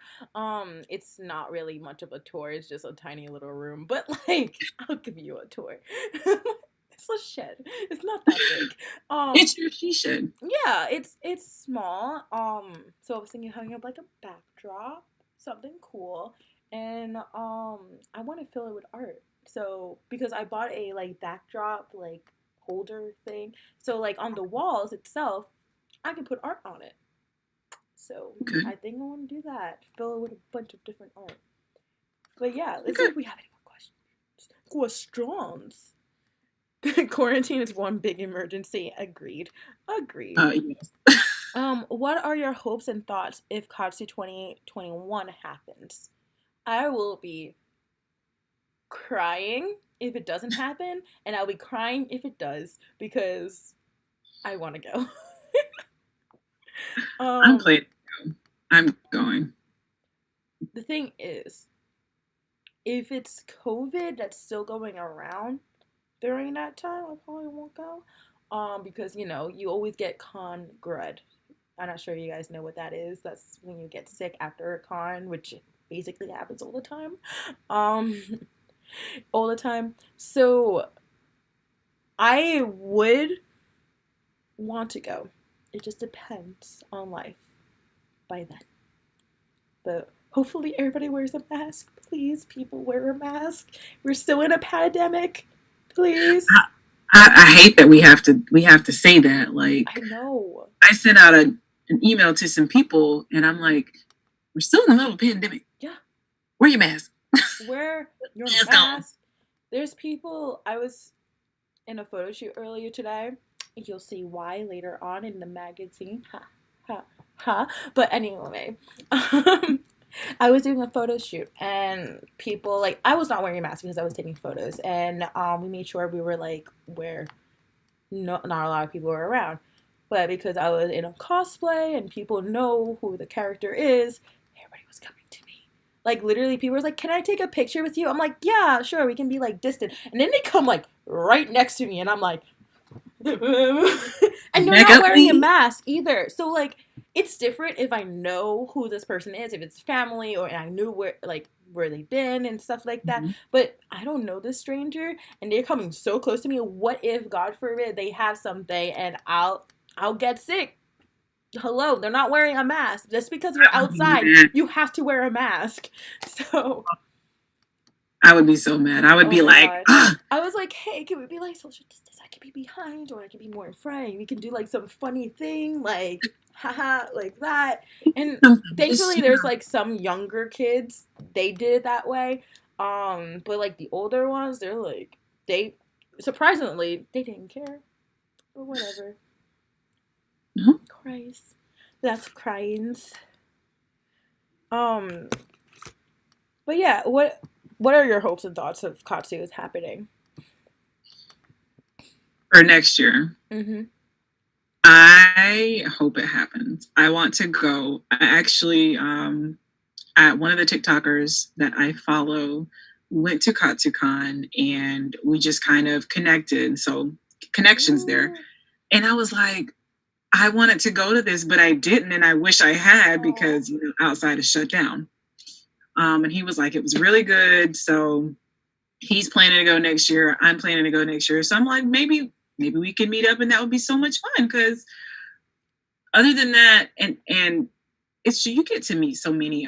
It's not really much of a tour. It's just a tiny little room, but like I'll give you a tour. It's a shed. It's not that big. It's your she shed. Yeah, it's small. So I was thinking hanging up like a backdrop, something cool, and I want to fill it with art. So because I bought a like backdrop like holder thing, so like on the walls itself, I can put art on it. So I think I want to do that. Fill it with a bunch of different art. But yeah, let's see if we have any more questions. Quarantine is one big emergency. Agreed. Yes. What are your hopes and thoughts if Katsu 2021 happens? I will be crying if it doesn't happen, and I'll be crying if it does because I want to go. I'm playing. I'm going. The thing is, if it's COVID that's still going around during that time, I probably won't go. Because you always get con grud. I'm not sure you guys know what that is. That's when you get sick after a con, which basically happens all the time. All the time. So I would want to go. It just depends on life by then. But hopefully everybody wears a mask. Please, people, wear a mask. We're still in a pandemic. Please. I hate that we have to say that. Like, I know. I sent out an email to some people, and I'm like, we're still in the middle of a pandemic. Yeah. Wear your mask. Wear your mask. There's people. I was in a photo shoot earlier today. You'll see why later on in the magazine. Ha, ha, ha. But anyway, I was doing a photo shoot, and people, like, I was not wearing a mask because I was taking photos, and we made sure we were, like, where not a lot of people were around. But because I was in a cosplay, and people know who the character is, everybody was coming to me. Like, literally, people were like, can I take a picture with you? I'm like, yeah, sure, we can be, like, distant. And then they come, like, right next to me, and I'm like, and they're not wearing a mask either. So, like, it's different if I know who this person is, if it's family, or I knew where they've been and stuff like that. Mm-hmm. But I don't know this stranger, and they're coming so close to me. What if, God forbid, they have something and I'll get sick? Hello, they're not wearing a mask. Just because we're outside, you have to wear a mask. So I would be so mad. I would be like, I was like, hey, can we be like social distance? I can be behind, or I can be more in front. We can do like some funny thing, like haha, like that. And thankfully, there's like some younger kids. They did it that way. But like the older ones, they surprisingly they didn't care, or whatever. Mm-hmm. Christ, that's cryings. But yeah, what are your hopes and thoughts of Katsu is happening? For next year. Mm-hmm. I hope it happens. I want to go. I actually, at one of the TikTokers that I follow, went to KatsuCon, and we just kind of connected. So connections there. And I was like, I wanted to go to this, but I didn't. And I wish I had because, outside is shut down. And he was like, it was really good. So he's planning to go next year. I'm planning to go next year. So I'm like, maybe we can meet up, and that would be so much fun. Because other than that, and it's you get to meet so many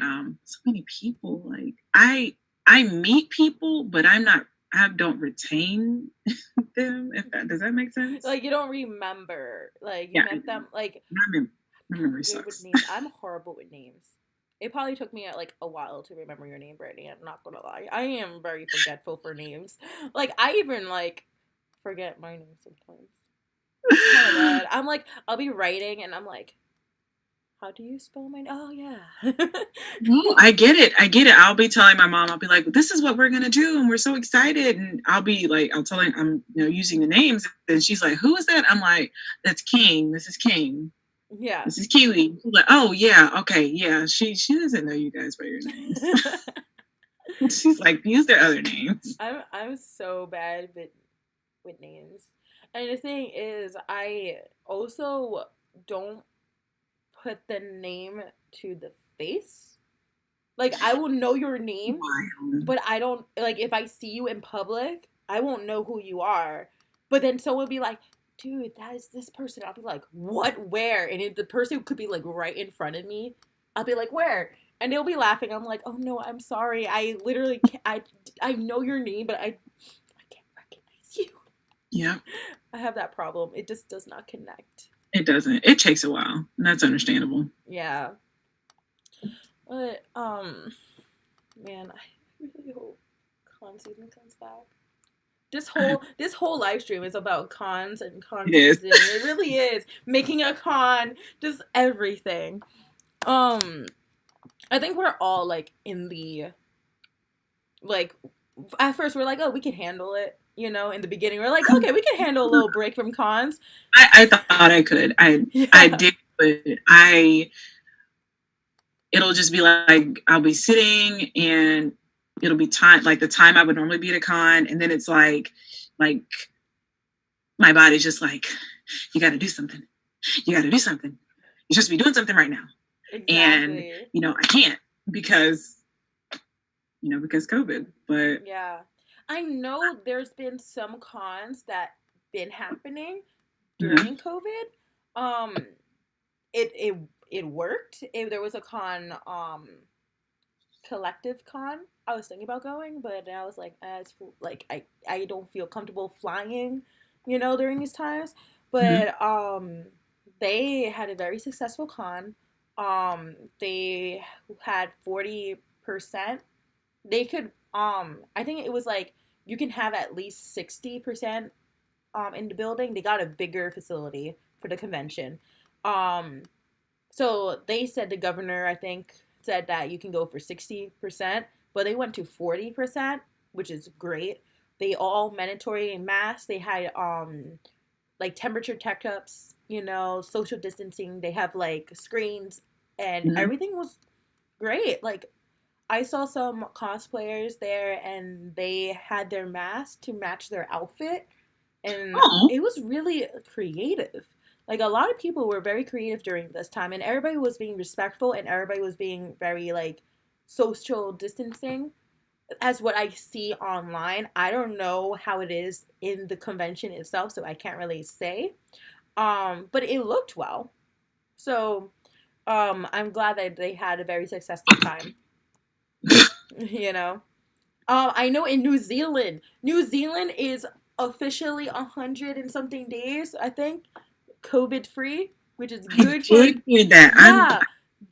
people. Like I meet people, but I'm not I don't retain them. Does that make sense? Like, you don't remember. Like, you Yeah, met them. Like, my I'm memory not good with sucks. names. I'm horrible with names. It probably took me like a while to remember your name, Brittany. I'm not gonna lie. I am very forgetful for names. Like, I even like forget my name sometimes. It's kind of bad. I'm like, I'll be writing and I'm like, how do you spell my name? Oh yeah. No, I get it. I get it. I'll be telling my mom, I'll be like, this is what we're gonna do, and we're so excited. And I'll be like, I'll tell her I'm using the names, and she's like, who is that? I'm like, that's King. This is King. Yeah. This is Kiwi. She's like, oh yeah, okay, yeah. She doesn't know you guys by your names. She's like, use their other names. I'm so bad with names. And the thing is, I also don't put the name to the face. Like, I will know your name, Wow. but I don't, like, if I see you in public, I won't know who you are. But then someone will be like, dude, that is this person. I'll be like, what? Where? And if the person could be, like, right in front of me, I'll be like, where? And they'll be laughing. I'm like, oh, no, I'm sorry. I literally can't, I know your name, but I can't recognize you. Yeah. I have that problem. It just does not connect. It doesn't. It takes a while. And that's understandable. Yeah. But, man, I really hope con season comes back. This whole live stream is about cons and con season. It really is. Making a con, just everything. I think we're all like in the like at first we're like, oh, we can handle it. In the beginning we're like, okay, we can handle a little break from cons. I thought I could. I did, but it'll just be like I'll be sitting and it'll be time like the time I would normally be at a con, and then it's like my body's just like, you got to do something. You got to do something. You're supposed to be doing something right now. Exactly. And I can't because COVID. But yeah, I know there's been some cons that been happening during COVID. It worked. There was a con, Collective Con. I was thinking about going, but I was like, I don't feel comfortable flying, during these times. But they had a very successful con. They had 40%. They could I think it was like you can have at least 60% in the building. They got a bigger facility for the convention. So they said the governor, I think, said that you can go for 60%, but they went to 40%, which is great. They all mandatory masks. They had like temperature checkups, social distancing. They have like screens and everything was great. Like I saw some cosplayers there and they had their masks to match their outfit, and it was really creative. Like a lot of people were very creative during this time, and everybody was being respectful and everybody was being very like social distancing as what I see online. I don't know how it is in the convention itself, so I can't really say. But it looked well. So I'm glad that they had a very successful time. I know in New Zealand is officially 100 and something days, I think, COVID free, which is good for. I did hear that. Yeah,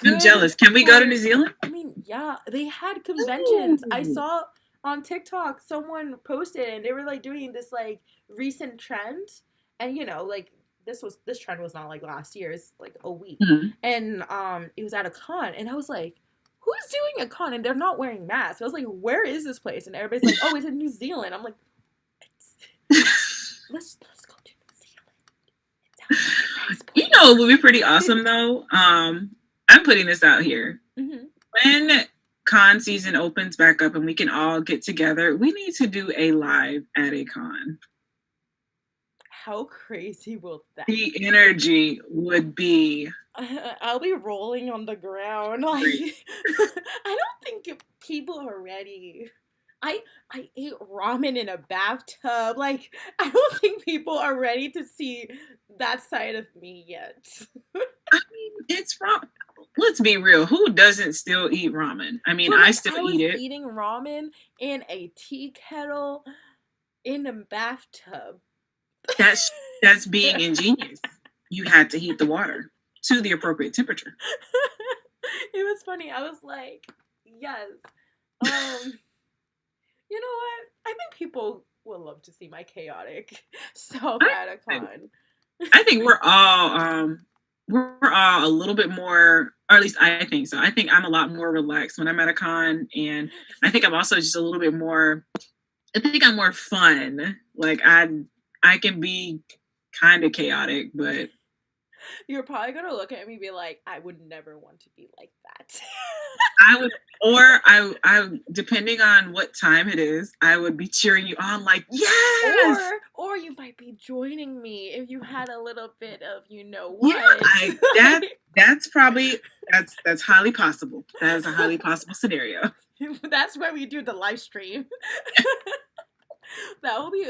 I'm jealous. Can we go to New Zealand? I mean, yeah, they had conventions. I saw on TikTok someone posted and they were like doing this like recent trend, and like this trend was not like last year. It's like a week, and it was at a con, and I was like, who's doing a con and they're not wearing masks? I was like, where is this place? And everybody's like, oh, it's in New Zealand. I'm like, let's go to New Zealand. It sounds like a nice place. It would be pretty awesome though. I'm putting this out here. When con season opens back up and we can all get together, we need to do a live at a con. How crazy will that be? The energy would be. I'll be rolling on the ground. Like, I don't think people are ready. I ate ramen in a bathtub. Like, I don't think people are ready to see that side of me yet. I mean, it's wrong. Let's be real. Who doesn't still eat ramen? I mean, I still eat it. Eating ramen in a tea kettle. in a bathtub. That's that's being ingenious. You had to heat the water to the appropriate temperature. It was funny. I was like, yes. Um, you know what? I think people will love to see my chaotic self I at a con. I think we're all a little bit more, or at least I think so. I think I'm a lot more relaxed when I'm at a con, and I think I'm also just a little bit more. I think I'm more fun. Like I can be kind of chaotic, but You're probably gonna look at me and be like, I would never want to be like that. I would, or I, depending on what time it is, I would be cheering you on, like, yes, or you might be joining me if you had a little bit of you know yeah. what. That's probably that's highly possible. That is a highly possible scenario. That's where we do the live stream. that will be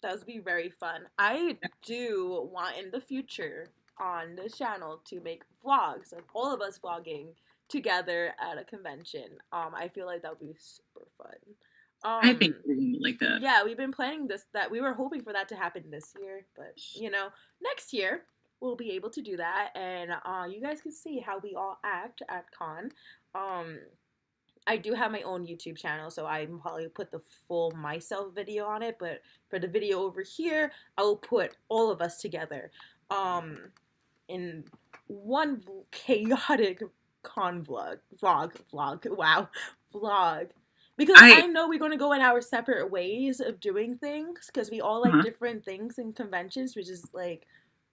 that would be very fun. I do want in the future on this channel to make vlogs of all of us vlogging together at a convention. I feel like that would be super fun. I think we're gonna like that. Yeah, we've been planning this. That we were hoping for that to happen this year, but next year we'll be able to do that, and you guys can see how we all act at con. Um, I do have my own YouTube channel, so I probably put the full myself video on it. But for the video over here, I will put all of us together, in one chaotic con vlog. Because I know we're going to go in our separate ways of doing things, because we all like different things in conventions, which is like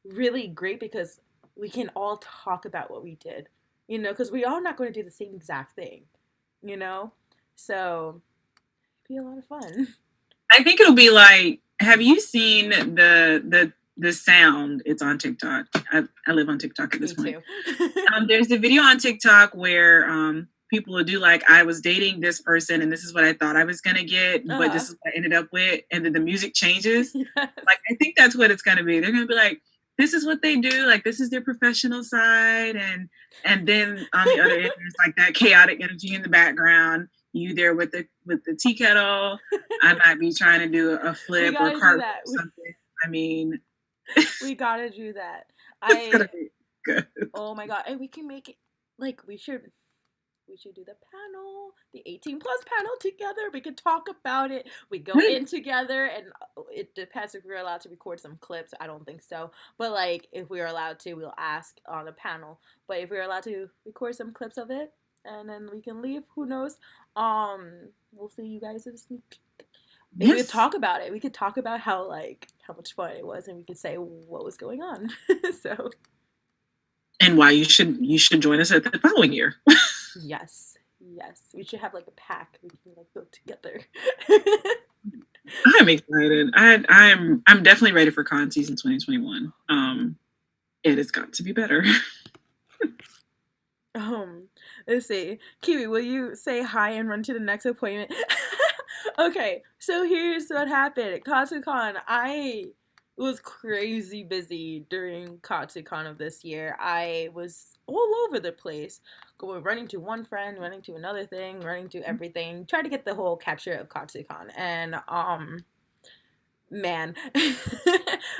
really great because we can all talk about what we did, because we are not going to do the same exact thing, so it'd be a lot of fun. I think it'll be like, have you seen the sound? It's on TikTok. I live on TikTok at this point. There's a video on TikTok where people will do like, I was dating this person and this is what I thought I was gonna get, but this is what I ended up with, and then the music changes. Yes. Like, I think that's what it's gonna be. They're gonna be like, this is what they do, like this is their professional side, and then on the other end there's like that chaotic energy in the background. You there with the tea kettle. I might be trying to do a flip or cartwheel or something. I mean, we gotta do that. It's gonna be good. Oh my god, and we can make it like we should do the panel, the 18 plus panel together. We could talk about it. We go in together, and it depends if we're allowed to record some clips. I don't think so, but like if we're allowed to, we'll ask on a panel. But if we're allowed to record some clips of it, and then we can leave, who knows? We'll see you guys in a sneak peek. Yes. We could talk about it. We could talk about how much fun it was, and we could say what was going on. So, and why you should join us at the following year. Yes, we should have like a pack. We can like go together. I'm excited. I'm definitely ready for con season 2021. It has got to be better. Let's see. Kiwi, will you say hi and run to the next appointment? Okay, so here's what happened at Katsucon. I was crazy busy during Katsucon of this year. I was all over the place, running to one friend, running to another thing, running to everything, try to get the whole capture of Katsucon. And man,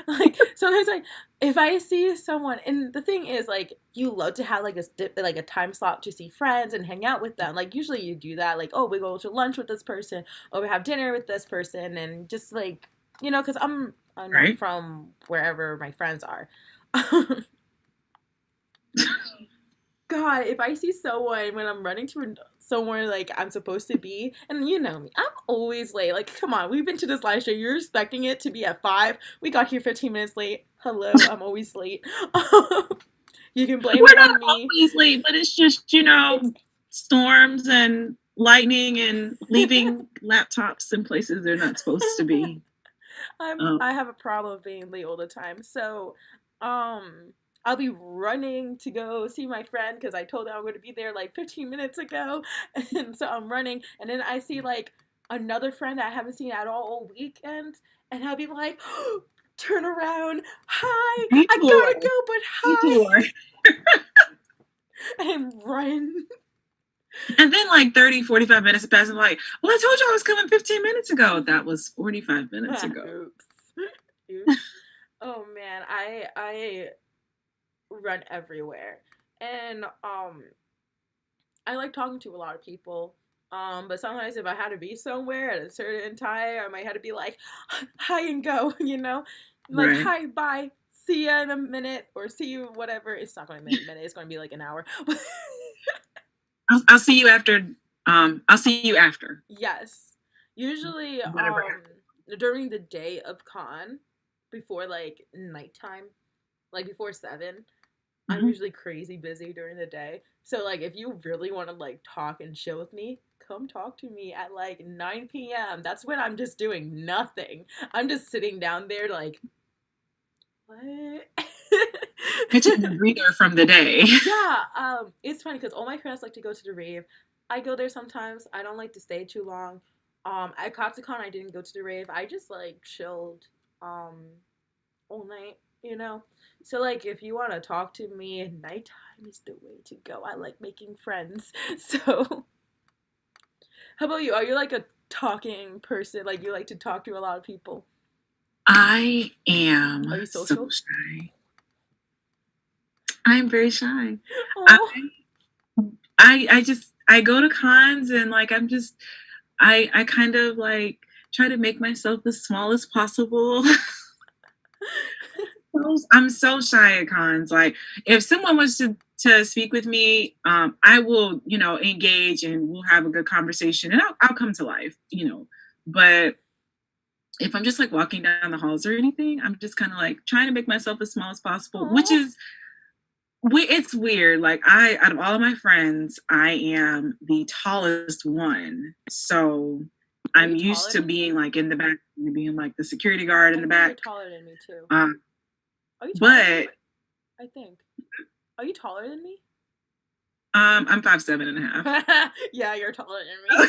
like sometimes like if I see someone, and the thing is like you love to have like a time slot to see friends and hang out with them. Like usually you do that, like, oh, we go to lunch with this person, or we have dinner with this person, and just like, because I'm right. Not from wherever my friends are. God, if I see someone when I'm running to somewhere like I'm supposed to be, and you know me, I'm always late. Like, come on, we've been to this live show. You're expecting it to be at 5. We got here 15 minutes late. Hello, I'm always late. You can blame it on me. We're not always late, but it's just, storms and lightning and leaving laptops in places they're not supposed to be. I have a problem being late all the time. So, I'll be running to go see my friend because I told her I'm going to be there like 15 minutes ago. And so I'm running. And then I see like another friend I haven't seen at all weekend. And I'll be like, oh, turn around. Hi. I gotta go, but hi. And run. And then like 30, 45 minutes pass and like, well, I told you I was coming 15 minutes ago. That was 45 minutes ago. Oops. Oops. Oh man, I run everywhere. And I like talking to a lot of people. But sometimes if I had to be somewhere at a certain time, I might have to be like, hi and go, you know? Like, Right. hi, bye, see ya in a minute, or see you, whatever. It's not going to be a minute, it's going to be like an hour. I'll see you after. I'll see you after. Yes. Usually, Whatever. during the day of con, before like nighttime, like before 7, I'm usually crazy busy during the day. So like if you really want to like talk and chill with me, come talk to me at like 9 p.m. That's when I'm just doing nothing. I'm just sitting down there like what? Catching the breather from the day. Yeah, it's funny because all my friends like to go to the rave. I go there sometimes. I don't like to stay too long. At Katsucon I didn't go to the rave. I just like chilled all night, you know? So, like, if you want to talk to me, nighttime is the way to go. I like making friends. So, how about you? Are you like a talking person? Like, you like to talk to a lot of people? I am Are you so social? shy. I'm very shy. I, Oh, I just I go to cons and like I kind of like try to make myself as small as possible. I'm so shy at cons. Like if someone wants to speak with me, I will, engage and we'll have a good conversation and I'll come to life, But if I'm just like walking down the halls or anything, I'm just kind of like trying to make myself as small as possible, which oh. is it's weird. Like out of all of my friends, I am the tallest one. So Are you I'm used taller to than me? being like in the back, being like the security guard in I the think you're back. taller than me too. Um, Are you taller than me? but I think. Are you taller than me? I'm 5'7.5". Yeah, you're taller than me.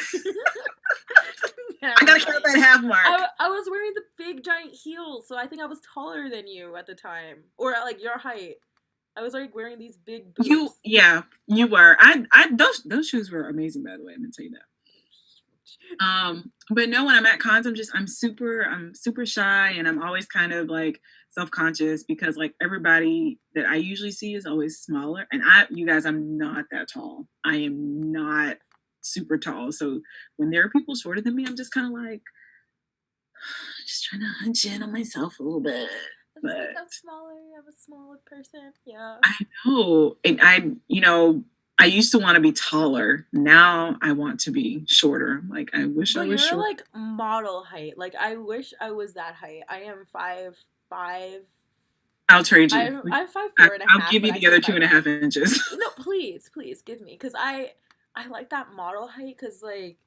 I Never gotta count mind. that half mark. I was wearing the big giant heels, so I think I was taller than you at the time, or at like your height. I was like wearing these big boots. You were. Those shoes were amazing, by the way. I'm gonna tell you that. But no, when I'm at cons, I'm super shy, and I'm always kind of like self-conscious because like everybody that I usually see is always smaller, and you guys, I'm not that tall. I am not super tall, so when there are people shorter than me, I'm just kind of like just trying to hunch in on myself a little bit. I'm just like But I'm smaller. I'm a smaller person. Yeah. I know, and I used to want to be taller. Now I want to be shorter. Like I wish I But was you're short. like model height. Like I wish I was that height. I am 5'5". I'll trade you. I'm 5'4" and a I'll half, give but you I the say other two and a 5'5". half inches. No, please give me, cause I like that model height, cause like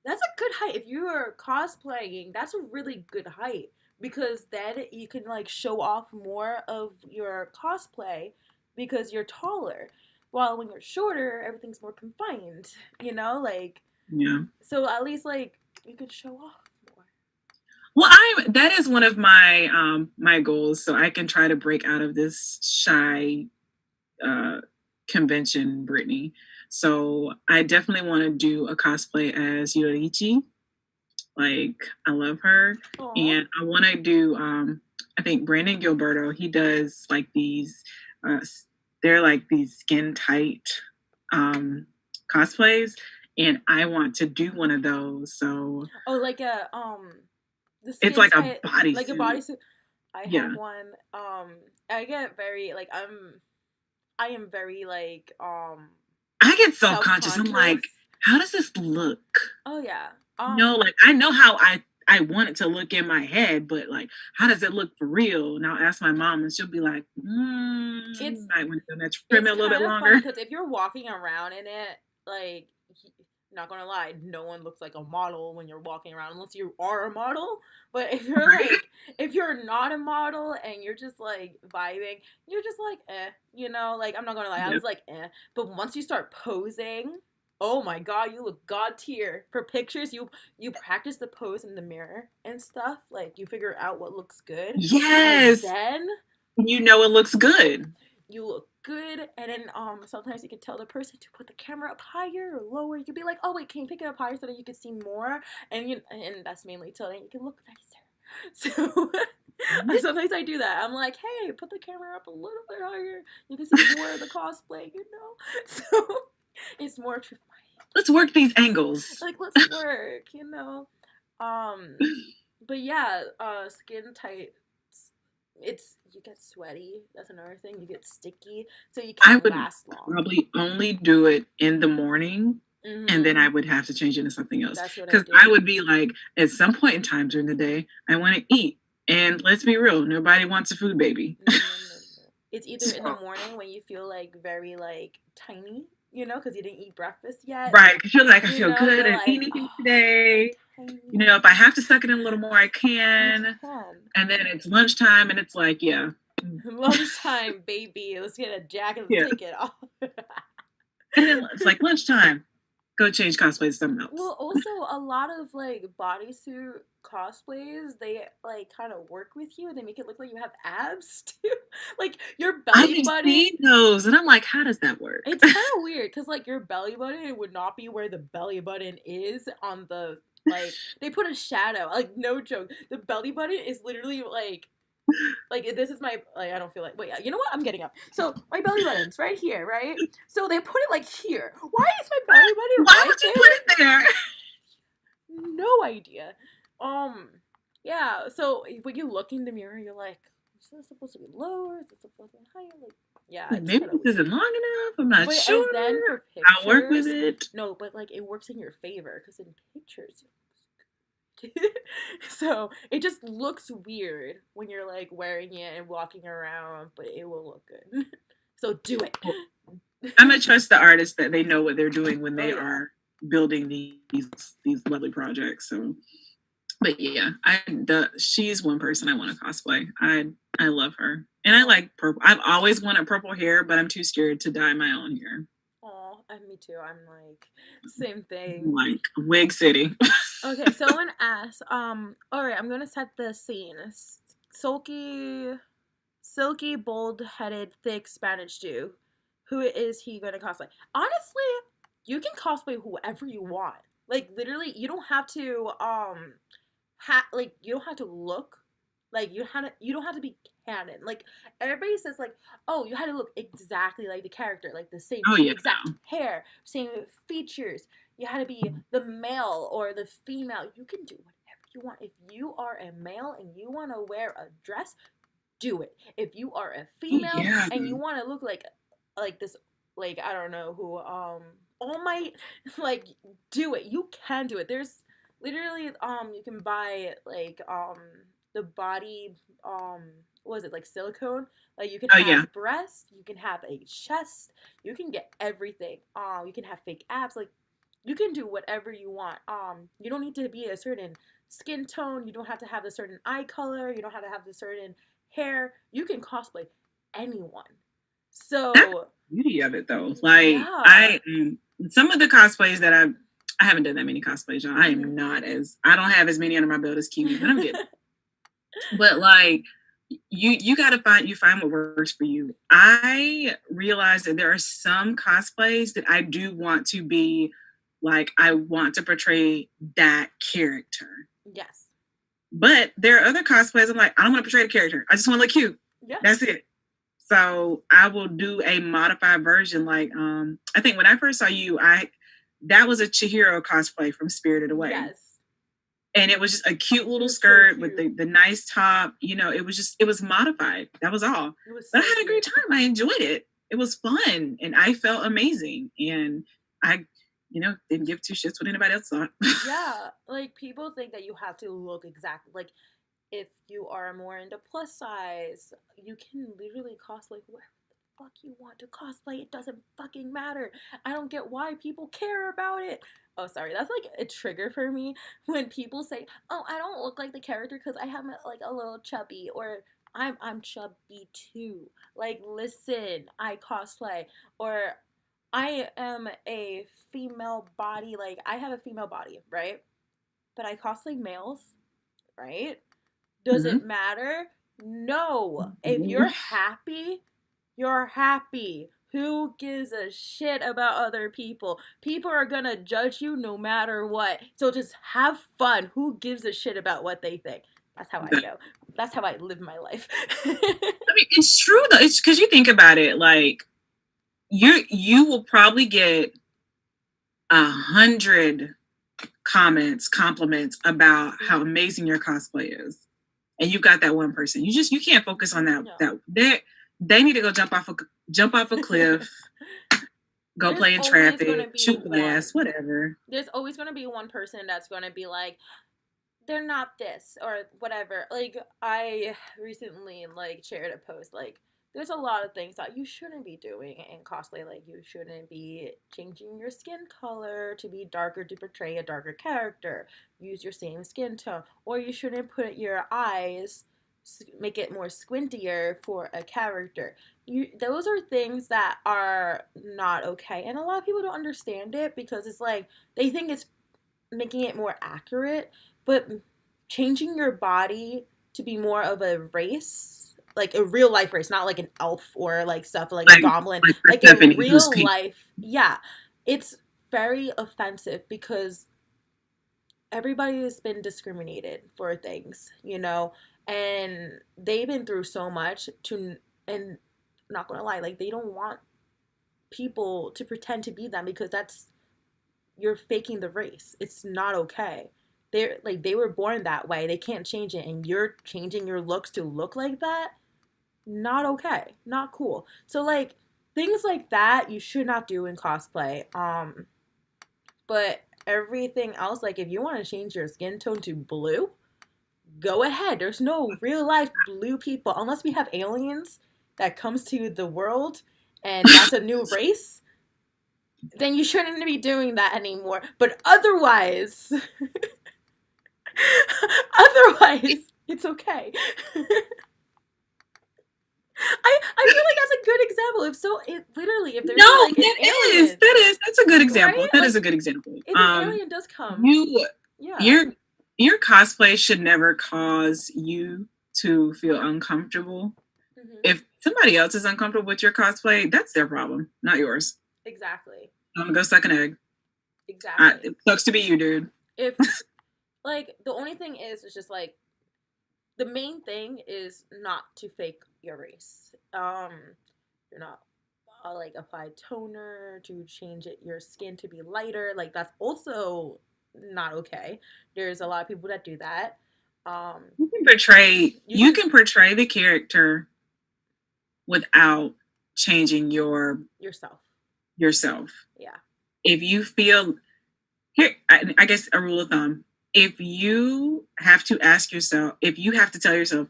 that's a good height. If you are cosplaying, that's a really good height because then you can like show off more of your cosplay because you're taller. While when you're shorter, everything's more confined, like Yeah. so at least like you could show off more. Well, that is one of my goals, so I can try to break out of this shy uh convention, Brittany. So I definitely want to do a cosplay as Yorichi. Like I love her, Aw. and I want to do. I think Brandon Gilberto. He does like these. Uh, they're like these skin tight cosplays, and I want to do one of those. So Oh, like a the it's skin like a tight, like a bodysuit. bodysuit. I have Yeah, one. I get very like I am very like I get self conscious. I'm self-conscious. like, how does this look? Oh yeah. Like I know how I want it to look in my head, but like, how does it look for real? And I'll ask my mom, and she'll be like, It's I want to trim it's it a little bit kind of funny longer. because if you're walking around in it, like not gonna lie, no one looks like a model when you're walking around unless you are a model. But if you're Right? like if you're not a model and you're just like vibing, you're just like like I'm not gonna lie, I Yeah. was like but once you start posing, oh my god, you look god tier. For pictures, you practice the pose in the mirror and stuff, like you figure out what looks good, and Yes. then You know it looks good. you look good. And then sometimes you can tell the person to put the camera up higher or lower. You could be like, oh wait, can you pick it up higher so that you can see more? And that's mainly so that you can look nicer. So sometimes I do that. I'm like, hey, put the camera up a little bit higher. You can see more of the cosplay, you know? So it's more true. Let's work these angles. Like, let's work, you know? But yeah, skin tight. It's you get sweaty. That's another thing. You get sticky, so you I can't would last long. probably only do it in the morning, and then I would have to change into something else. Because I would be like, at some point in time during the day, I want to eat. And let's be real, nobody wants a food baby. No. It's either in the morning when you feel like very like tiny, you know, because you didn't eat breakfast yet. Right, because you're like, I feel good. I didn't eat anything today. Tiny. You know, if I have to suck it in a little more, I can. And then it's lunchtime, and it's like, yeah. Lunchtime, baby. Let's get a jacket and take it off. And then it's like lunchtime. Go change cosplay to something else. Well, also a lot of like bodysuit cosplays, they like kind of work with you and they make it look like you have abs too. Like your belly button. I've seen those, and I'm like, how does that work? It's kind of weird because like your belly button would not be where the belly button is on the like they put a shadow. Like no joke, the belly button is literally like this is my like I don't feel like wait you know what I'm getting up. So my belly button's right here, right? So they put it like here. Why is my belly button Why would you put it there? No idea. Yeah. So when you look in the mirror, you're like, is this supposed to be lower? Is it supposed to be higher? Like, yeah. Maybe this isn't long enough. I'm not sure. And then for pictures, I'll work with it. No, but like it works in your favor because in pictures. So it just looks weird when you're like wearing it and walking around, but it will look good. So do it. I'm gonna trust the artists that they know what they're doing when they are building these lovely projects. So, but yeah, she's one person I want to cosplay. I love her, and I like purple. I've always wanted purple hair, but I'm too scared to dye my own hair. Oh, and me too. I'm like same thing. Like Wig City. Okay, someone asked, all right, I'm gonna set the scene. Silky, bold-headed, thick Spanish Jew. Who is he gonna cosplay? Honestly, you can cosplay whoever you want. Like literally, you don't have to you don't have to look like you don't have to be canon. Like everybody says like, oh, you had to look exactly like the character, like the same exact hair, same features. You had to be the male or the female. You can do whatever you want. If you are a male and you want to wear a dress, do it. If you are a female and you want to look like this, like I don't know who, All Might, like do it. You can do it. There's literally you can buy like the body what is it, like silicone? Like you can have breasts, you can have a chest, you can get everything. You can have fake abs, like you can do whatever you want. You don't need to be a certain skin tone, you don't have to have a certain eye color, you don't have to have a certain hair. You can cosplay anyone. So that's the beauty of it though. Like some of the cosplays that I haven't done that many cosplays, y'all. I don't have as many under my belt as Kiwi, but I'm getting but like you gotta find what works for you. I realize that there are some cosplays that I do want to be like, I want to portray that character. Yes. But there are other cosplays I'm like, I don't want to portray the character. I just want to look cute. Yeah. That's it. So I will do a modified version. Like, I think when I first saw you, that was a Chihiro cosplay from Spirited Away. Yes. And it was just a cute little skirt with the nice top. You know, it was modified. That was all. But I had a great time. I enjoyed it. It was fun. And I felt amazing. And I, didn't give two shits what anybody else thought. Yeah. Like, people think that you have to look exactly. Like, if you are more into plus size, you can literally cosplay whoever the fuck you want to cosplay. It doesn't fucking matter. I don't get why people care about it. Oh, sorry. That's like a trigger for me when people say, oh, I don't look like the character because I have like a little chubby, or I'm chubby too. Like, listen, I cosplay, or I am a female body. Like, I have a female body, right? But I cosplay males, right? Does it matter? No. If you're happy You're happy. Who gives a shit about other people? People are gonna judge you no matter what. So just have fun. Who gives a shit about what they think? That's how I I feel. That's how I live my life. mean, it's true though. It's because you think about it, like you will probably get 100 comments, compliments about how amazing your cosplay is, and you've got that one person. You can't focus on that. No. They need to go jump off a cliff, go There's play in always gonna traffic, be shoot glass, one. whatever. There's always gonna be one person that's gonna be like, they're not this or whatever. Like I recently like shared a post like there's a lot of things that you shouldn't be doing in cosplay. Like you shouldn't be changing your skin color to be darker to portray a darker character. Use your same skin tone, or you shouldn't put your eyes make it more squintier for a character. Those are things that are not okay, and a lot of people don't understand it because it's like they think it's making it more accurate, but changing your body to be more of a race, like a real life race, not like an elf or like stuff like a goblin, like a Stephanie, who's real pink. life. Yeah, it's very offensive because everybody has been discriminated for things, and they've been through so much and not gonna lie, like they don't want people to pretend to be them because that's you're faking the race. It's not okay. They were born that way. They can't change it, and you're changing your looks to look like that. Not okay. Not cool. So like things like that you should not do in cosplay. But everything else, like if you want to change your skin tone to blue, go ahead. There's no real life blue people unless we have aliens that comes to the world and that's a new race, then you shouldn't be doing that anymore. But otherwise, otherwise, it's okay. I feel like that's a good example. If there's No, like an alien, that's a good example. right? That is Like a good example. if an alien does come, You yeah. your cosplay should never cause you to feel uncomfortable. Mm-hmm. If somebody else is uncomfortable with your cosplay, that's their problem, not yours. Exactly. I'm gonna go suck an egg. Exactly. It sucks to be you, dude. If like the only thing is, it's just like the main thing is not to fake your race. You're not like apply toner to change your skin to be lighter. Like that's also not okay. There's a lot of people that do that. You can portray the character without changing yourself. Yeah. If you feel here, I guess a rule of thumb: if you have to tell yourself,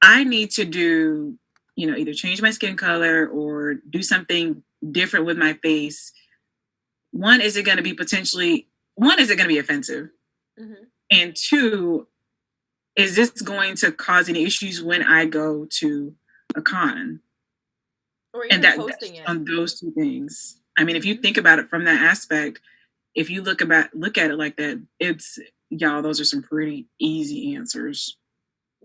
I need to do, either change my skin color or do something different with my face. One, is it going to be offensive? Mm-hmm. And two, is this going to cause any issues when I go to a con? Or even posting it. On those two things. I mean, if you think about it from that aspect, if you look at it like that, those are some pretty easy answers.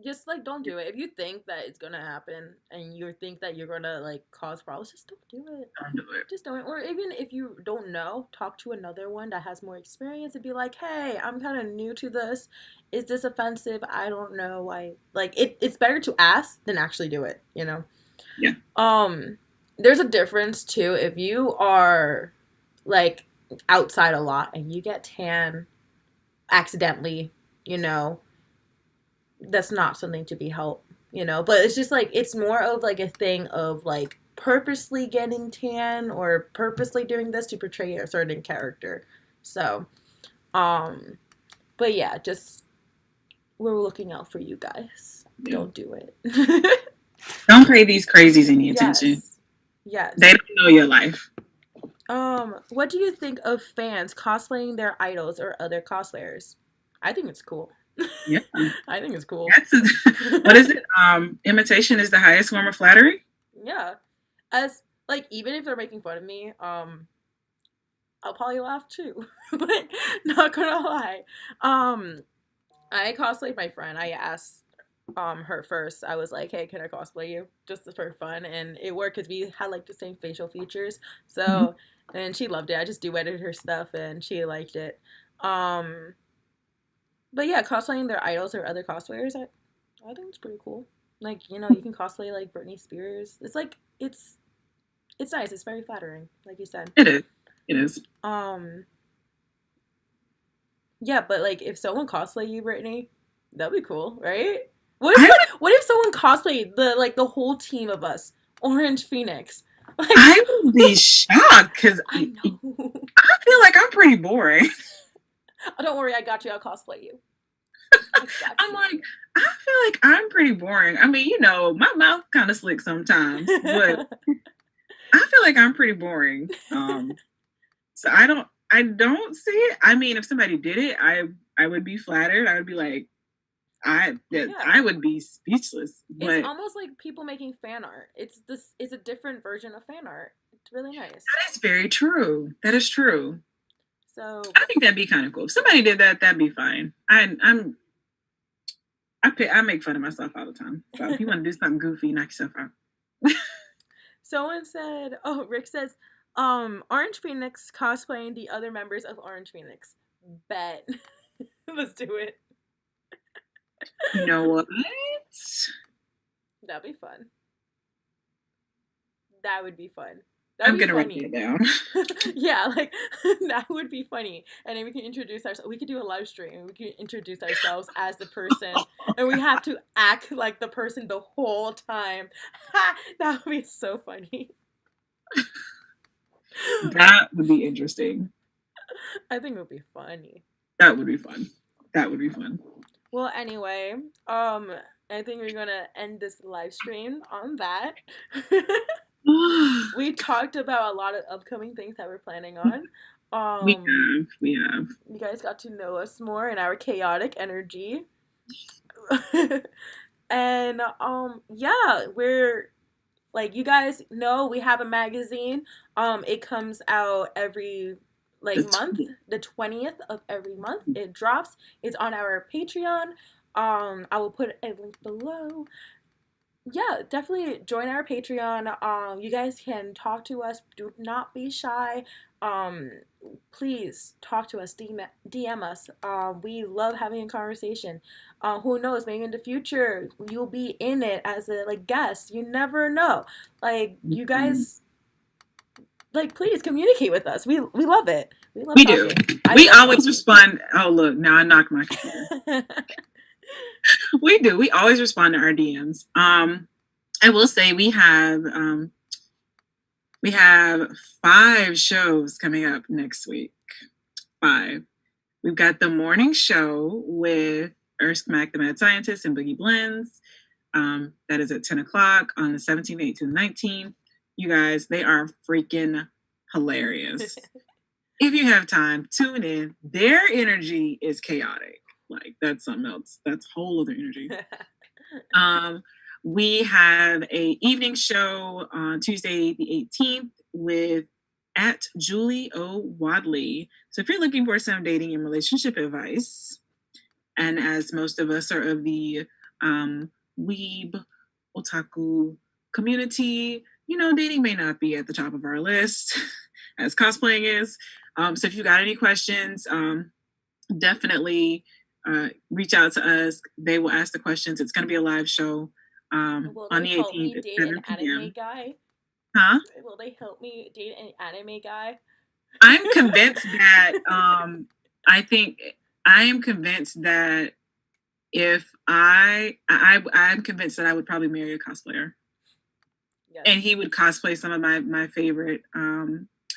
Just like don't do it. If you think that it's gonna happen and you think that you're gonna like cause problems, just don't do it. Don't do it. Just don't. Or even if you don't know, talk to another one that has more experience and be like, "Hey, I'm kind of new to this. Is this offensive? I don't know. It's better to ask than actually do it. Yeah. There's a difference too if you are like outside a lot and you get tan accidentally, that's not something to be helped, but it's just like it's more of like a thing of like purposely getting tan or purposely doing this to portray a certain character. So but yeah, just we're looking out for you guys. Yeah. Don't do it. Don't pay these crazies any attention. Yes. They don't know your life. What do you think of fans cosplaying their idols or other cosplayers? I think it's cool. Yeah. I think it's cool. What is it? Imitation is the highest form of flattery? Yeah. As like even if they're making fun of me, I'll probably laugh too. Like, not gonna lie. I cosplayed my friend. I asked her first. I was like, hey, can I cosplay you? Just for fun. And it worked because we had like the same facial features. Mhm. So, and she loved it. I just duetted her stuff and she liked it. Um, but yeah, cosplaying their idols or other cosplayers, I think it's pretty cool. Like, you know, you can cosplay like Britney Spears. It's like, it's nice. It's very flattering, like you said. It is. It is. Um, yeah, but like if someone cosplay you, Brittany, that'd be cool, right? What I if would, what if someone cosplayed the whole team of us, Orange Phoenix? Like, I would be shocked because I I know. feel like I'm pretty boring. Oh, don't worry, I got you. I'll cosplay you. I got I'm you. like, I feel like I'm pretty boring. I mean, my mouth kind of slick sometimes, but I feel like I'm pretty boring. So I don't see it. I mean, if somebody did it, I would be flattered. I would be like, Yeah. I would be speechless. It's But almost like people making fan art. It's a different version of fan art. It's really nice. that is very true. That is true. So I think that'd be kind of cool. If somebody did that, that'd be fine. I make fun of myself all the time. So if you want to do something goofy, knock yourself out. someone said, oh, Rick says, Orange Phoenix cosplaying the other members of Orange Phoenix. Bet. Let's do it. You know what? That'd be fun. That would be fun. I'm That'd be gonna write funny. that down. Yeah, like that would be funny. And then we can introduce ourselves. We could do a live stream. We can introduce ourselves as the person, and we have to act like the person the whole time. That would be so funny. That would be interesting. I think it would be funny. That would be fun. That would be fun. Well, anyway, I think we're gonna end this live stream on that. We talked about a lot of upcoming things that we're planning on. We have. You guys got to know us more and our chaotic energy. And yeah, we're like, you guys know we have a magazine. It comes out every like month, the 20th of every month. It drops. It's on our Patreon. I will put a link below. Yeah, definitely join our Patreon. You guys can talk to us. Do not be shy. Um, please talk to us. DM us. We love having a conversation. Who knows? Maybe in the future you'll be in it as a like guest. You never know. Like you guys, like please communicate with us. We love it. We love We talking. do. We always respond. Oh look, now I knocked my computer. We do. We always respond to our DMs. I will say we have 5 shows coming up next week. 5. We've got the morning show with Erskine the Mad Scientist and Boogie Blends. That is at 10 o'clock on the 17th, 18th, and 19th. You guys, they are freaking hilarious. If you have time, tune in. Their energy is chaotic. Like that's something else. That's whole other energy. We have a evening show on Tuesday the 18th with at Julie O. Wadley. So if you're looking for some dating and relationship advice, and as most of us are of the weeb otaku community, dating may not be at the top of our list as cosplaying is. So if you got any questions, definitely reach out to us. They will ask the questions. It's going to be a live show on the 18th at 7 p.m. Guy? Huh? Will they help me date an anime guy? I'm convinced that I'm convinced that if I'm convinced that I would probably marry a cosplayer. Yes. And he would cosplay some of my favorite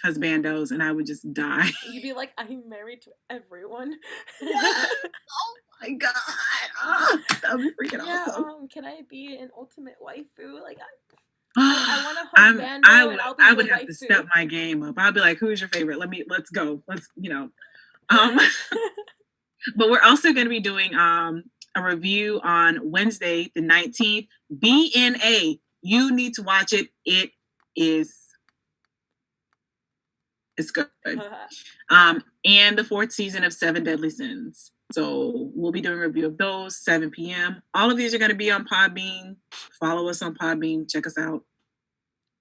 husbandos, and I would just die. You'd be like, I'm married to everyone. Yes. Oh my god. Oh, that would be freaking awesome. Can I be an ultimate waifu? Like I want a husbando and I'll be I would your have waifu. To step my game up. I'll be like, who's your favorite? Let's go. Let's but we're also going to be doing a review on Wednesday the 19th. BNA. You need to watch it. It's good. And the 4th season of 7 Deadly Sins. So we'll be doing a review of those, 7 p.m. All of these are going to be on Podbean. Follow us on Podbean. Check us out.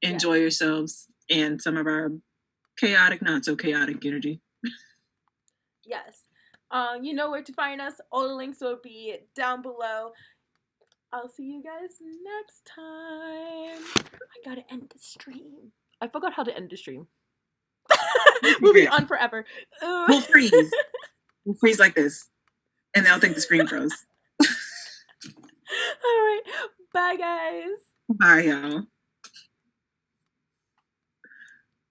Enjoy yourselves and some of our chaotic, not so chaotic energy. Yes. You know where to find us. All the links will be down below. I'll see you guys next time. I gotta end the stream. I forgot how to end the stream. We'll be on forever. We'll freeze. We'll freeze like this. And they'll think the screen froze. All right. Bye, guys. Bye, y'all.